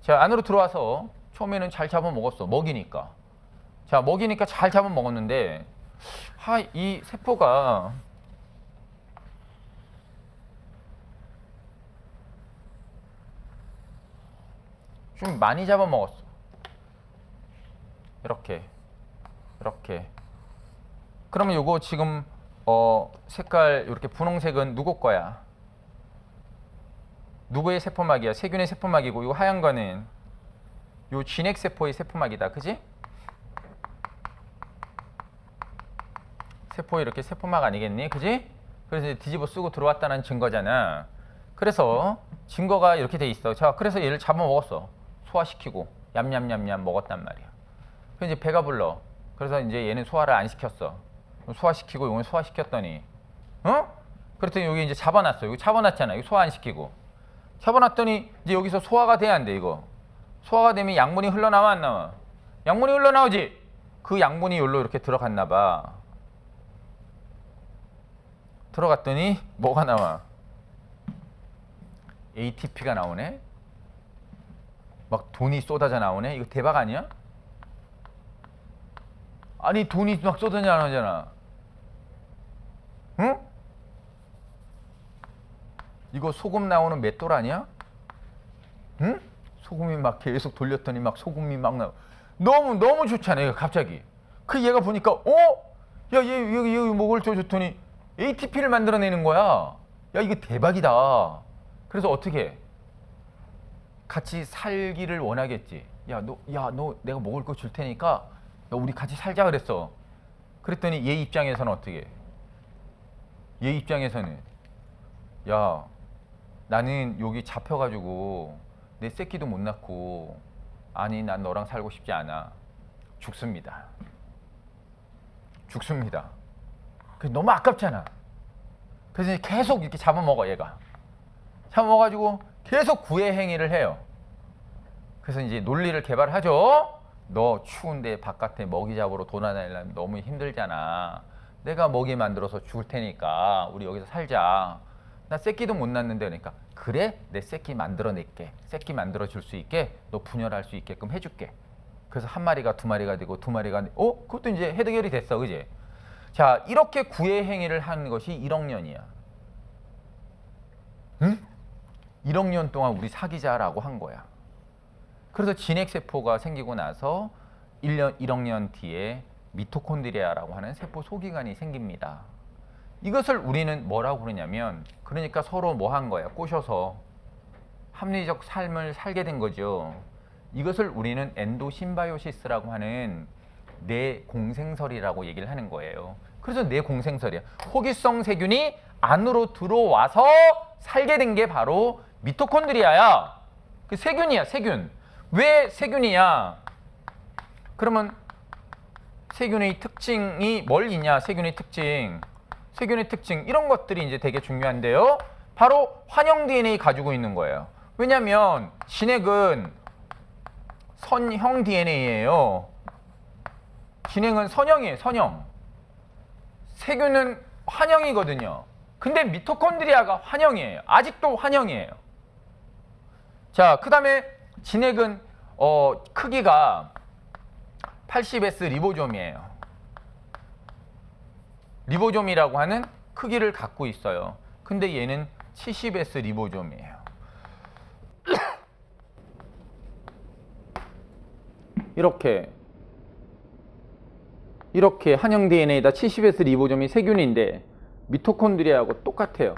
자, 안으로 들어와서 처음에는 잘 잡아먹었어. 먹이니까. 자, 먹이니까 잘 잡아먹었는데, 이 세포가 좀 많이 잡아먹었어. 이렇게. 그러면 요거 지금 색깔 이렇게 분홍색은 누구 거야? 누구의 세포막이야? 세균의 세포막이고, 요 하얀 거는 요 진핵세포의 세포막이다. 그지? 세포 이렇게 세포막 아니겠니? 그지? 그래서 이제 뒤집어 쓰고 들어왔다는 증거잖아. 그래서 증거가 이렇게 돼 있어. 자, 그래서 얘를 잡아먹었어. 소화시키고 얌얌얌얌 먹었단 말이야. 그래서 이제 배가 불러. 그래서 이제 얘는 소화를 안 시켰어. 소화시키고 이건 소화시켰더니, 그랬더니 여기 이제 잡아놨어. 여기 잡아놨잖아. 여기 소화 안 시키고. 잡아놨더니 이제 여기서 소화가 돼야 안 돼, 이거. 소화가 되면 양분이 흘러나와, 안 나와? 양분이 흘러나오지? 그 양분이 여기로 이렇게 들어갔나 봐. 들어갔더니 뭐가 나와? ATP가 나오네? 막 돈이 쏟아져 나오네? 이거 대박 아니야? 아니, 돈이 막 쏟아져 나오잖아. 응? 이거 소금 나오는 맷돌 아니야? 응? 소금이 막 계속 돌렸더니 막 소금이 막 나오. 너무 좋잖아, 얘가 갑자기. 그 얘가 보니까, 야, 얘 여기 목을 줘줬더니 ATP를 만들어내는 거야. 야, 이거 대박이다. 그래서 어떻게 해? 같이 살기를 원하겠지. 너 내가 먹을 거 줄 테니까 야, 우리 같이 살자 그랬어. 그랬더니 얘 입장에서는 어떻게 해? 얘 입장에서는, 야, 나는 여기 잡혀가지고 내 새끼도 못 낳고, 아니, 난 너랑 살고 싶지 않아. 죽습니다. 너무 아깝잖아. 그래서 계속 이렇게 잡아먹어, 얘가. 잡아먹어가지고 계속 구애 행위를 해요. 그래서 이제 논리를 개발하죠. 너 추운데 바깥에 먹이 잡으러 돌아다니려면 너무 힘들잖아. 내가 먹이 만들어서 줄 테니까 우리 여기서 살자. 나 새끼도 못 낳는데. 그러니까 그래, 내 새끼 만들어낼게. 새끼 만들어 줄 수 있게, 너 분열할 수 있게끔 해줄게. 그래서 한 마리가 두 마리가 되고 두 마리가 그것도 이제 해결이 됐어, 그지? 자, 이렇게 구애 행위를 하는 것이 1억 년이야. 응? 1억 년 동안 우리 사귀자라고 한 거야. 그래서 진핵세포가 생기고 나서 1억 년 뒤에 미토콘드리아라고 하는 세포 소기관이 생깁니다. 이것을 우리는 뭐라고 그러냐면, 그러니까 서로 뭐 한 거야? 꼬셔서 합리적 삶을 살게 된 거죠. 이것을 우리는 엔도심바이오시스라고 하는 내 공생설이라고 얘기를 하는 거예요. 그래서 내 공생설이야. 호기성 세균이 안으로 들어와서 살게 된 게 바로 미토콘드리아야. 그 세균이야, 세균. 왜 세균이야? 그러면 세균의 특징이 뭘 있냐? 세균의 특징. 세균의 특징 이런 것들이 이제 되게 중요한데요. 바로 환형 DNA 가지고 있는 거예요. 왜냐면 진액은 선형 DNA예요. 진액은 선형이에요, 선형. 세균은 환형이거든요. 근데 미토콘드리아가 환형이에요. 아직도 환형이에요. 자, 그 다음에 진액은 크기가 80S 리보좀이에요. 리보좀이라고 하는 크기를 갖고 있어요. 근데 얘는 70S 리보좀이에요. 이렇게 한형 DNA에다 70S 리보좀이 세균인데 미토콘드리아하고 똑같아요.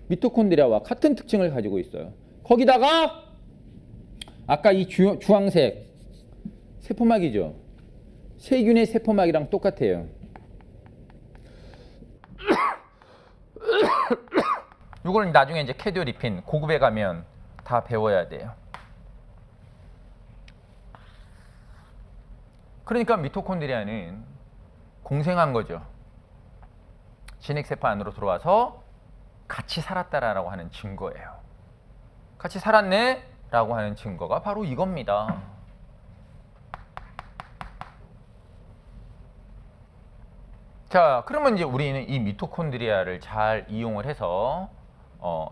미토콘드리아와 같은 특징을 가지고 있어요. 거기다가 아까 이 주황색 세포막이죠. 세균의 세포막이랑 똑같아요. 이걸 나중에 이제 캐디오리핀 고급에 가면 다 배워야 돼요. 그러니까 미토콘드리아는 공생한 거죠. 진액세포 안으로 들어와서 같이 살았다라고 하는 증거예요. 같이 살았네 라고 하는 증거가 바로 이겁니다. 자, 그러면 이제 우리는 이 미토콘드리아를 잘 이용을 해서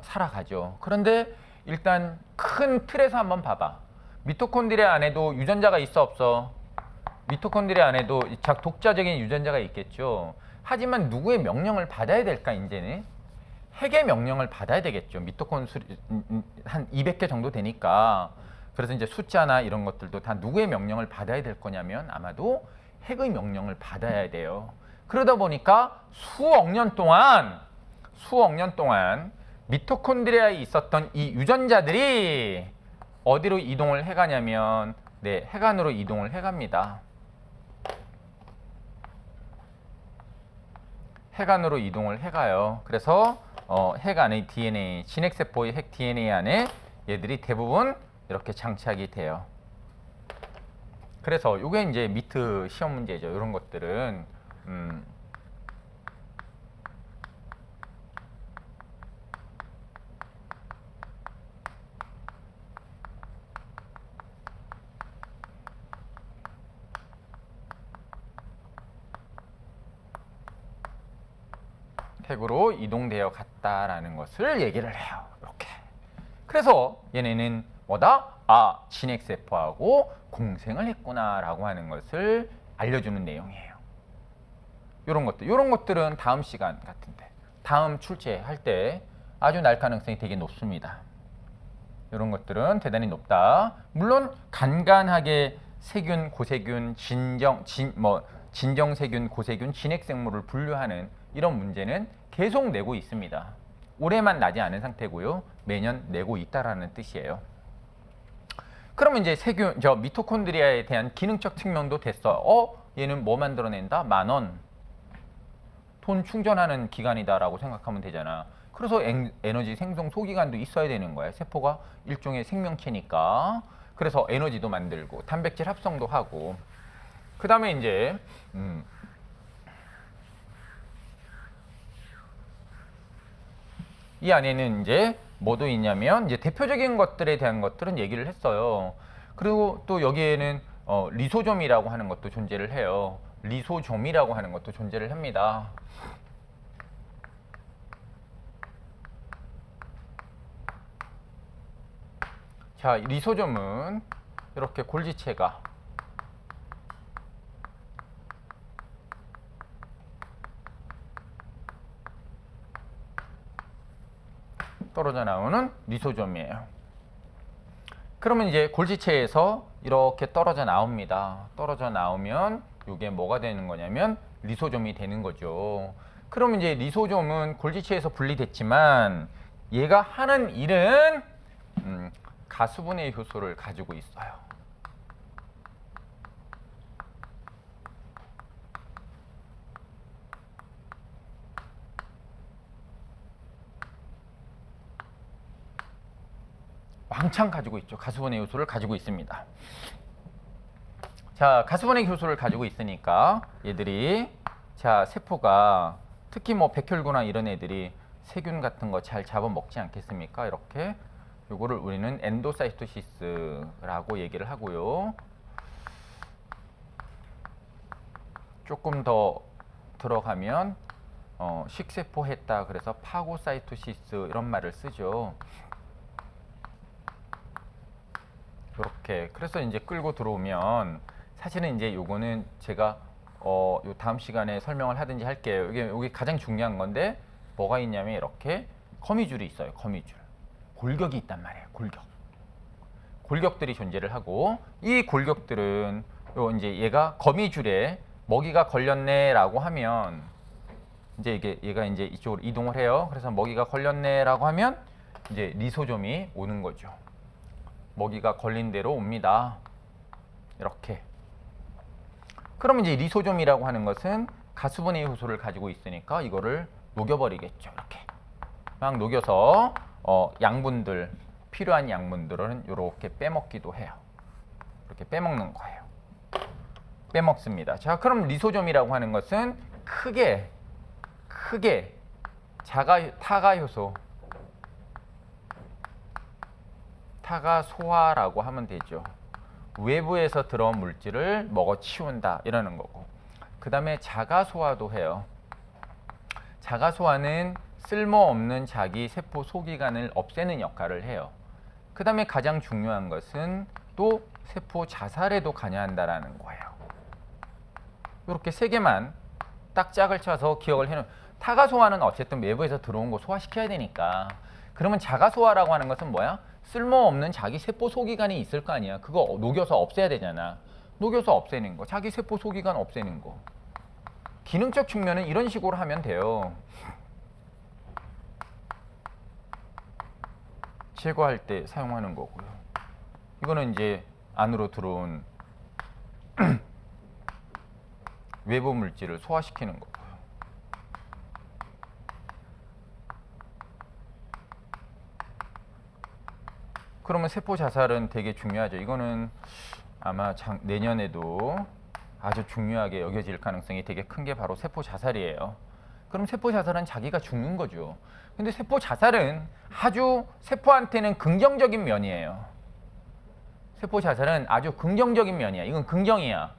살아가죠. 그런데 일단 큰 틀에서 한번 봐봐. 미토콘드리아 안에도 유전자가 있어 없어? 미토콘드리아 안에도 독자적인 유전자가 있겠죠. 하지만 누구의 명령을 받아야 될까 이제는? 핵의 명령을 받아야 되겠죠. 한 200개 정도 되니까. 그래서 이제 숫자나 이런 것들도 다 누구의 명령을 받아야 될 거냐면 아마도 핵의 명령을 받아야 돼요. 그러다 보니까 수억 년 동안 미토콘드리아에 있었던 이 유전자들이 어디로 이동을 해가냐면 핵 안으로 이동을 해갑니다. 핵 안으로 이동을 해가요. 그래서 핵 안의 DNA, 진핵세포의 핵 DNA 안에 얘들이 대부분 이렇게 장착이 돼요. 그래서 이게 이제 미트 시험 문제죠. 이런 것들은 핵으로 이동되어 갔다라는 것을 얘기를 해요. 이렇게. 그래서 얘네는 뭐다? 아, 진핵세포하고 공생을 했구나라고 하는 것을 알려주는 내용이에요. 이런 것들은 다음 시간 같은데, 다음 출제할 때 아주 날 가능성이 되게 높습니다. 이런 것들은 대단히 높다. 물론 간간하게 세균, 고세균, 진정세균, 고세균, 진핵생물을 분류하는 이런 문제는 계속 내고 있습니다. 올해만 나지 않은 상태고요. 매년 내고 있다라는 뜻이에요. 그러면 이제 미토콘드리아에 대한 기능적 측면도 됐어. 얘는 뭐 만들어낸다? 만원. 돈 충전하는 기관이다라고 생각하면 되잖아. 그래서 에너지 생성 소기관도 있어야 되는 거야. 세포가 일종의 생명체니까. 그래서 에너지도 만들고 단백질 합성도 하고. 그 다음에 이제 이 안에는 이제 뭐도 있냐면 이제 대표적인 것들에 대한 것들은 얘기를 했어요. 그리고 또 여기에는 리소좀이라고 하는 것도 존재를 해요. 리소좀이라고 하는 것도 존재를 합니다. 자, 리소좀은 이렇게 골지체가 떨어져 나오는 리소좀이에요. 그러면 이제 골지체에서 이렇게 떨어져 나옵니다. 떨어져 나오면 이게 뭐가 되는 거냐면 리소좀이 되는 거죠. 그러면 이제 리소좀은 골지체에서 분리됐지만 얘가 하는 일은 가수분해 효소를 가지고 있어요. 왕창 가지고 있죠. 가수번외 효소를 가지고 있습니다. 자, 가수번외 효소를 가지고 있으니까 얘들이 자, 세포가 특히 뭐 백혈구나 이런 애들이 세균 같은 거 잘 잡아먹지 않겠습니까? 이렇게 요거를 우리는 엔도사이토시스라고 얘기를 하고요. 조금 더 들어가면 식세포 했다 그래서 파고사이토시스 이런 말을 쓰죠. 이렇게 그래서 이제 끌고 들어오면 사실은 이제 요거는 제가 요 다음 시간에 설명을 하든지 할게요. 여기 가장 중요한 건데 뭐가 있냐면 이렇게 거미줄이 있어요. 거미줄. 골격이 있단 말이에요. 골격. 골격들이 존재를 하고 이 골격들은 요 이제 얘가 거미줄에 먹이가 걸렸네라고 하면 이제 얘가 이제 이쪽으로 이동을 해요. 그래서 먹이가 걸렸네라고 하면 이제 리소좀이 오는 거죠. 먹이가 걸린 대로 옵니다. 이렇게. 그럼 이제 리소좀이라고 하는 것은 가수분해 효소를 가지고 있으니까 이거를 녹여버리겠죠. 이렇게 막 녹여서 양분들 필요한 양분들은 이렇게 빼먹기도 해요. 이렇게 빼먹는 거예요. 빼먹습니다. 자, 그럼 리소좀이라고 하는 것은 크게 타가 효소, 타가 소화라고 하면 되죠. 외부에서 들어온 물질을 먹어치운다 이러는 거고, 그 다음에 자가 소화도 해요. 자가 소화는 쓸모없는 자기 세포 소기관을 없애는 역할을 해요. 그 다음에 가장 중요한 것은 또 세포 자살에도 관여한다라는 거예요. 이렇게 세 개만 딱 짝을 쳐서 기억을 해놓은. 타가 소화는 어쨌든 외부에서 들어온 거 소화시켜야 되니까. 그러면 자가 소화라고 하는 것은 뭐야? 쓸모없는 자기 세포 소기관이 있을 거 아니야. 그거 녹여서 없애야 되잖아. 녹여서 없애는 거. 자기 세포 소기관 없애는 거. 기능적 측면은 이런 식으로 하면 돼요. 제거할 때 사용하는 거고요. 이거는 이제 안으로 들어온 외부 물질을 소화시키는 거고요. 그러면 세포 자살은 되게 중요하죠. 이거는 아마 내년에도 아주 중요하게 여겨질 가능성이 되게 큰 게 바로 세포 자살이에요. 그럼 세포 자살은 자기가 죽는 거죠. 근데 세포 자살은 아주 세포한테는 긍정적인 면이에요. 세포 자살은 아주 긍정적인 면이야. 이건 긍정이야.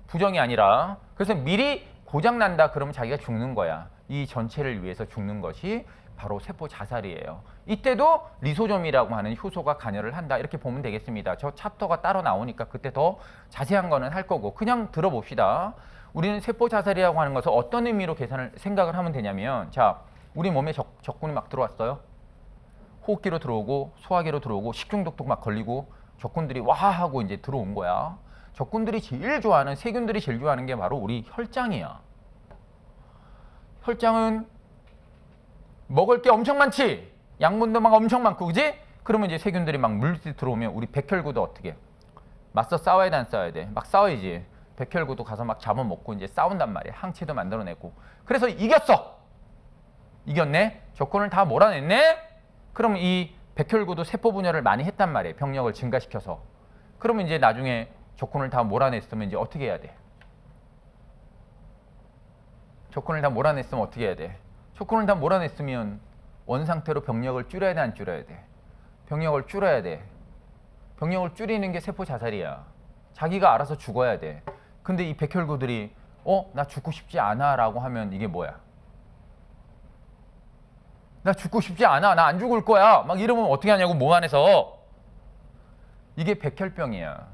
부정이 아니라. 그래서 미리 고장 난다 그러면 자기가 죽는 거야. 이 전체를 위해서 죽는 것이 바로 세포 자살이에요. 이때도 리소좀이라고 하는 효소가 관여를 한다. 이렇게 보면 되겠습니다. 저 챕터가 따로 나오니까 그때 더 자세한 거는 할 거고 그냥 들어봅시다. 우리는 세포 자살이라고 하는 것을 어떤 의미로 생각을 하면 되냐면, 자, 우리 몸에 적군이 막 들어왔어요. 호흡기로 들어오고 소화기로 들어오고 식중독도 막 걸리고 적군들이 와 하고 이제 들어온 거야. 적군들이 제일 좋아하는, 세균들이 제일 좋아하는 게 바로 우리 혈장이야. 혈장은 먹을 게 엄청 많지. 양분도 막 엄청 많고, 그지? 그러면 이제 세균들이 막 물들이 들어오면 우리 백혈구도 어떻게 맞서 싸워야 돼, 안 싸워야 돼? 막 싸워야지. 백혈구도 가서 막 잡아먹고 이제 싸운단 말이야. 항체도 만들어내고. 그래서 이겼어. 이겼네. 적군을 다 몰아냈네. 그럼 이 백혈구도 세포 분열을 많이 했단 말이에요. 병력을 증가시켜서. 그러면 이제 나중에 적군을 다 몰아냈으면 이제 어떻게 해야 돼? 적군을 다 몰아냈으면 어떻게 해야 돼? 적군을 다 몰아냈으면 원상태로 병력을 줄여야 돼, 안 줄여야 돼? 병력을 줄여야 돼. 병력을 줄이는 게 세포 자살이야. 자기가 알아서 죽어야 돼. 근데 이 백혈구들이 나 죽고 싶지 않아 라고 하면 이게 뭐야? 나 죽고 싶지 않아. 나 안 죽을 거야. 막 이러면 어떻게 하냐고, 몸 안에서. 이게 백혈병이야.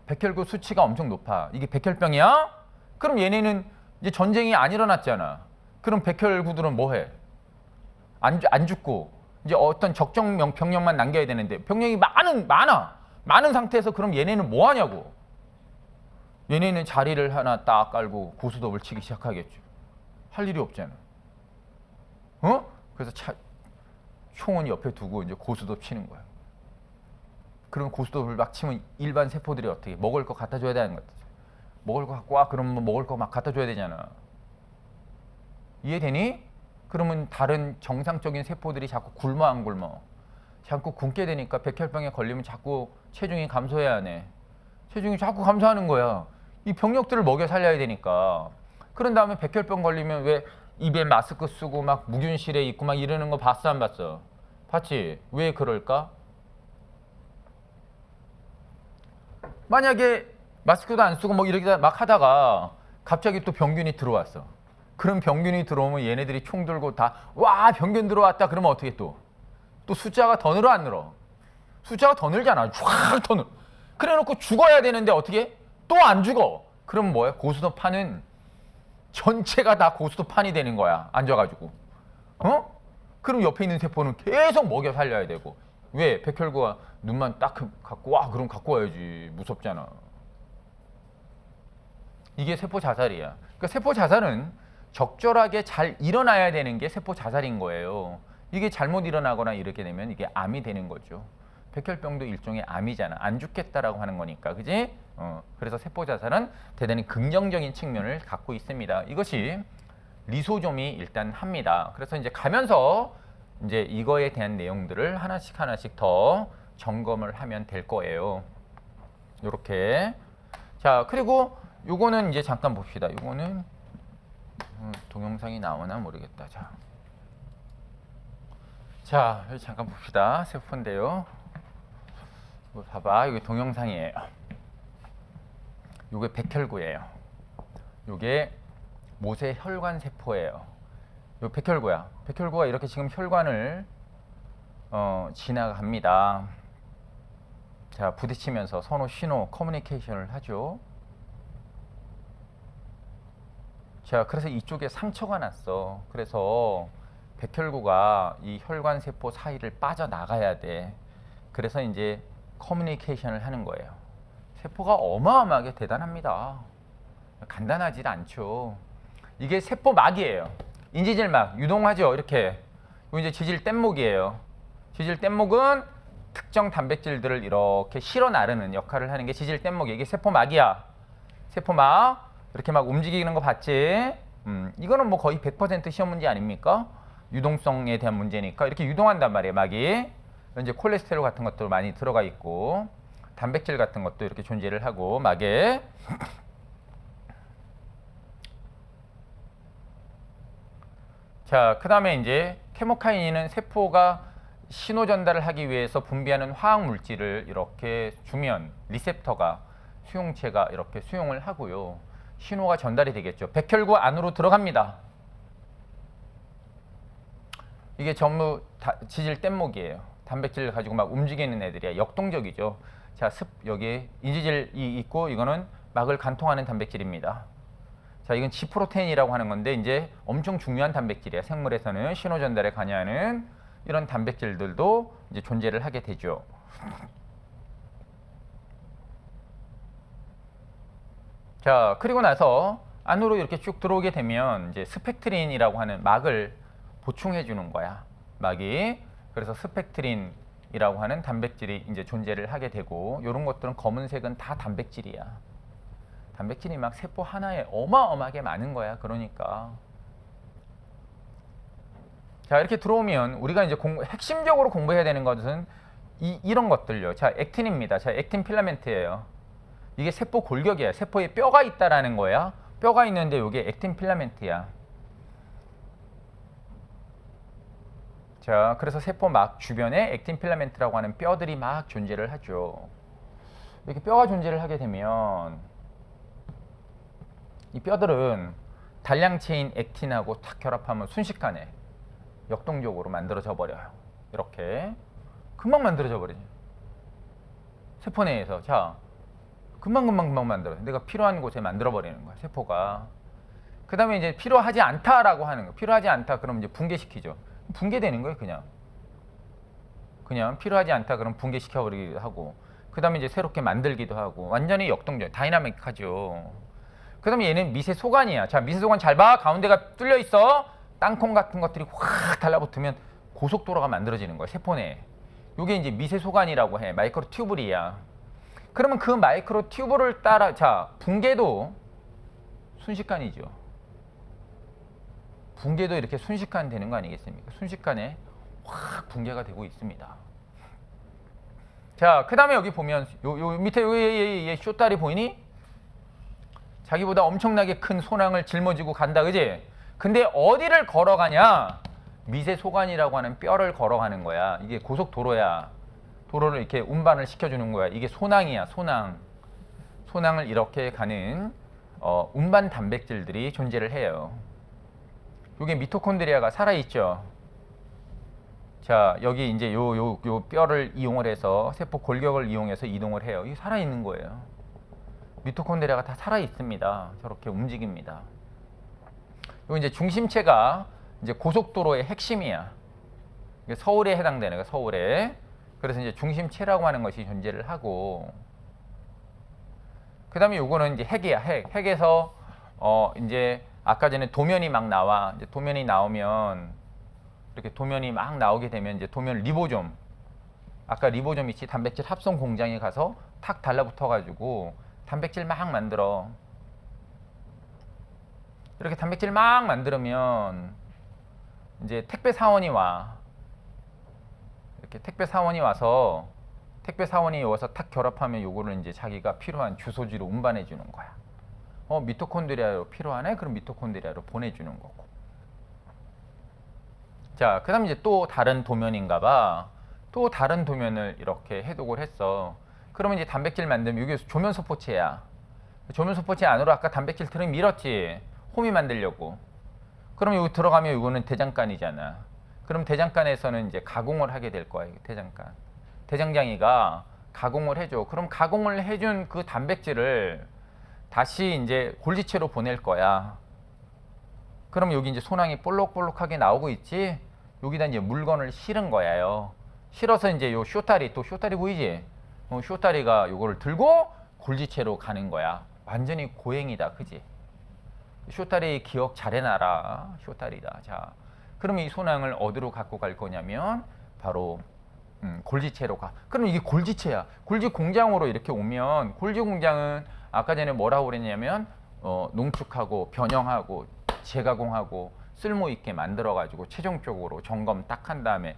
백혈구 수치가 엄청 높아. 이게 백혈병이야? 그럼 얘네는 이제 전쟁이 안 일어났잖아. 그럼 백혈구들은 뭐 해? 안 죽고 이제 어떤 적정 병력만 남겨야 되는데 병력이 많은 상태에서 그럼 얘네는 뭐 하냐고. 얘네는 자리를 하나 딱 깔고 고스톱을 치기 시작하겠죠. 할 일이 없잖아. 그래서 총은 옆에 두고 이제 고스톱 치는 거야. 그럼 고스톱을 막 치면 일반 세포들이 어떻게 먹을 거 갖다 줘야 되는 것 같아. 먹을 거 갖고 와. 그러면 먹을 거 막 갖다 줘야 되잖아. 이해되니? 그러면 다른 정상적인 세포들이 자꾸 굶어 안 굶어? 자꾸 굶게 되니까 백혈병에 걸리면 자꾸 체중이 감소해야 하네. 체중이 자꾸 감소하는 거야. 이 병력들을 먹여 살려야 되니까. 그런 다음에 백혈병 걸리면 왜 입에 마스크 쓰고 막 묵윤실에 있고 막 이러는 거 봤어 안 봤어? 봤지? 왜 그럴까? 만약에 마스크도 안 쓰고 뭐 이렇게 막 하다가 갑자기 또 병균이 들어왔어. 그럼 병균이 들어오면 얘네들이 총 들고 다 와 병균 들어왔다 그러면 어떻게 또 숫자가 더 늘어 안 늘어? 숫자가 더 늘잖아. 쫙 더 늘어. 그래놓고 죽어야 되는데 어떻게? 또 안 죽어. 그럼 뭐야? 고스톱판은 전체가 다 고스톱판이 되는 거야. 앉아가지고. 어? 그럼 옆에 있는 세포는 계속 먹여 살려야 되고. 왜? 백혈구가 눈만 딱 갖고 와. 그럼 갖고 와야지. 무섭잖아. 이게 세포 자살이야. 그러니까 세포 자살은 적절하게 잘 일어나야 되는 게 세포 자살인 거예요. 이게 잘못 일어나거나 이렇게 되면 이게 암이 되는 거죠. 백혈병도 일종의 암이잖아. 안 죽겠다라고 하는 거니까. 그지? 그래서 세포 자살은 대단히 긍정적인 측면을 갖고 있습니다. 이것이 리소좀이 일단 합니다. 그래서 이제 가면서 이제 이거에 대한 내용들을 하나씩 더 점검을 하면 될 거예요. 요렇게. 자, 그리고 요거는 이제 잠깐 봅시다. 요거는 동영상이 나오나 모르겠다. 자, 여기 잠깐 봅시다. 세포인데요. 이거 봐봐. 이게 동영상이에요. 요게 백혈구예요. 요게 모세 혈관 세포예요. 요 백혈구야. 백혈구가 이렇게 지금 혈관을 지나갑니다. 자, 부딪히면서 서로 신호, 커뮤니케이션을 하죠. 자, 그래서 이쪽에 상처가 났어. 그래서 백혈구가 이 혈관 세포 사이를 빠져나가야 돼. 그래서 이제 커뮤니케이션을 하는 거예요. 세포가 어마어마하게 대단합니다. 간단하지 않죠. 이게 세포막이에요. 인지질막, 유동하죠. 이렇게. 이거 이제 지질 뗏목이에요. 지질 뗏목은 특정 단백질들을 이렇게 실어 나르는 역할을 하는 게 지질 뗏목이에요. 이게 세포막이야. 세포막. 이렇게 막 움직이는 거 봤지? 이거는 뭐 거의 100% 시험 문제 아닙니까? 유동성에 대한 문제니까 이렇게 유동한단 말이에요, 막이. 이제 콜레스테롤 같은 것도 많이 들어가 있고 단백질 같은 것도 이렇게 존재를 하고 막에. 자, 그 다음에 이제 케모카이닌은 세포가 신호 전달을 하기 위해서 분비하는 화학 물질을 이렇게 주면 리셉터가 수용체가 이렇게 수용을 하고요. 신호가 전달이 되겠죠. 백혈구 안으로 들어갑니다. 이게 전부 지질 뗏목이에요. 단백질을 가지고 막 움직이는 애들이야. 역동적이죠. 자, 여기 인지질이 있고 이거는 막을 관통하는 단백질입니다. 자, 이건 G프로테인이라고 하는 건데 이제 엄청 중요한 단백질이야. 생물에서는 신호 전달에 관여하는 이런 단백질들도 이제 존재를 하게 되죠. 자, 그리고 나서 안으로 이렇게 쭉 들어오게 되면 이제 스펙트린이라고 하는 막을 보충해 주는 거야. 막이. 그래서 스펙트린이라고 하는 단백질이 이제 존재를 하게 되고 이런 것들은 검은색은 다 단백질이야. 단백질이 막 세포 하나에 어마어마하게 많은 거야. 그러니까. 자, 이렇게 들어오면 우리가 이제 핵심적으로 공부해야 되는 것은 이런 것들요. 자, 액틴입니다. 자, 액틴 필라멘트예요. 이게 세포 골격이야. 세포에 뼈가 있다라는 거야. 뼈가 있는데 이게 액틴 필라멘트야. 자, 그래서 세포 막 주변에 액틴 필라멘트라고 하는 뼈들이 막 존재를 하죠. 이렇게 뼈가 존재를 하게 되면 이 뼈들은 단량체인 액틴하고 탁 결합하면 순식간에 역동적으로 만들어져 버려요. 이렇게 금방 만들어져 버리죠. 세포 내에서. 자, 금방 만들어. 내가 필요한 곳에 만들어 버리는 거야. 세포가. 그 다음에 이제 필요하지 않다라고 하는 거. 필요하지 않다 그럼 이제 붕괴시키죠. 붕괴되는 거예요. 그냥 필요하지 않다 그럼 붕괴시켜 버리기도 하고. 그 다음에 이제 새롭게 만들기도 하고. 완전히 역동적, 다이나믹하죠. 그 다음에 얘는 미세 소관이야. 자, 미세 소관 잘 봐. 가운데가 뚫려 있어. 땅콩 같은 것들이 확 달라붙으면 고속도로가 만들어지는 거야. 세포 내에. 이게 이제 미세 소관이라고 해. 마이크로 튜블이야. 그러면 그 마이크로 튜브를 따라, 자, 붕괴도 순식간이죠. 붕괴도 이렇게 순식간 되는 거 아니겠습니까? 순식간에 확 붕괴가 되고 있습니다. 자, 그 다음에 여기 보면 요 밑에 얘 쇼다리 보이니? 자기보다 엄청나게 큰 소낭을 짊어지고 간다, 그지? 근데 어디를 걸어가냐? 미세소관이라고 하는 뼈를 걸어가는 거야. 이게 고속도로야. 도로를 이렇게 운반을 시켜주는 거야. 이게 소낭이야, 소낭. 소낭을 이렇게 가는 운반 단백질들이 존재를 해요. 이게 미토콘드리아가 살아있죠. 자, 여기 이제 요 뼈를 이용을 해서 세포 골격을 이용해서 이동을 해요. 이게 살아있는 거예요. 미토콘드리아가 다 살아있습니다. 저렇게 움직입니다. 요 이제 중심체가 이제 고속도로의 핵심이야. 이게 서울에 해당되는 거야, 서울에. 그래서 이제 중심체라고 하는 것이 존재를 하고, 그 다음에 요거는 이제 핵이야, 핵. 핵에서 이제 아까 전에 도면이 막 나와. 이제 도면이 나오면 이렇게 도면이 막 나오게 되면 이제 도면 리보좀. 아까 리보좀 있지, 단백질 합성 공장에 가서 탁 달라붙어 가지고 단백질 막 만들어. 이렇게 단백질 막 만들면 이제 택배 사원이 와. 이렇게 택배 사원이 와서 탁 결합하면 요거를 이제 자기가 필요한 주소지로 운반해 주는 거야. 미토콘드리아로 필요하네? 그럼 미토콘드리아로 보내주는 거고. 자, 그 다음 이제 또 다른 도면인가 봐. 또 다른 도면을 이렇게 해독을 했어. 그러면 이제 단백질 만들면 이게 조면소포체야. 조면소포체 안으로 아까 단백질 틀을 밀었지. 홈이 만들려고. 그럼 여기 들어가면 이거는 대장간이잖아. 그럼 대장간에서는 이제 가공을 하게 될 거야. 대장간. 대장장이가 가공을 해줘. 그럼 가공을 해준 그 단백질을 다시 이제 골지체로 보낼 거야. 그럼 여기 이제 소낭이 볼록볼록하게 나오고 있지. 여기다 이제 물건을 실은 거예요. 실어서 이제 요 쇼다리, 또 쇼다리 보이지? 쇼다리가 요거를 들고 골지체로 가는 거야. 완전히 고행이다, 그지? 쇼다리 기억 잘 해놔라. 쇼다리다. 자, 그럼 이 소낭을 어디로 갖고 갈 거냐면 바로 골지체로 가. 그럼 이게 골지체야. 골지 공장으로 이렇게 오면 골지 공장은 아까 전에 뭐라고 그랬냐면 농축하고 변형하고 재가공하고 쓸모 있게 만들어 가지고 최종적으로 점검 딱 한 다음에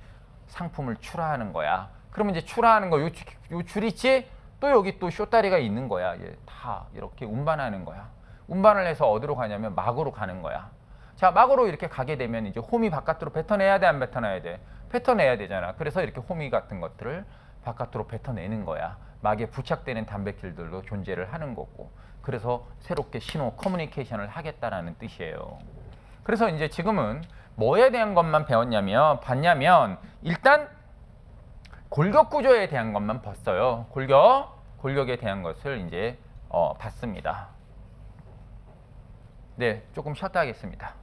상품을 출하하는 거야. 그러면 이제 출하하는 거 요 줄 있지? 또 여기 또 쇼다리가 있는 거야. 얘 다 이렇게 운반하는 거야. 운반을 해서 어디로 가냐면 막으로 가는 거야. 자, 막으로 이렇게 가게 되면 이제 홈이 바깥으로 뱉어내야 돼, 안 뱉어내야 돼? 뱉어내야 되잖아. 그래서 이렇게 홈이 같은 것들을 바깥으로 뱉어내는 거야. 막에 부착되는 단백질들도 존재를 하는 거고. 그래서 새롭게 신호 커뮤니케이션을 하겠다라는 뜻이에요. 그래서 이제 지금은 뭐에 대한 것만 봤냐면 일단 골격 구조에 대한 것만 봤어요. 골격에 대한 것을 이제 봤습니다. 네, 조금 쉬었다 하겠습니다.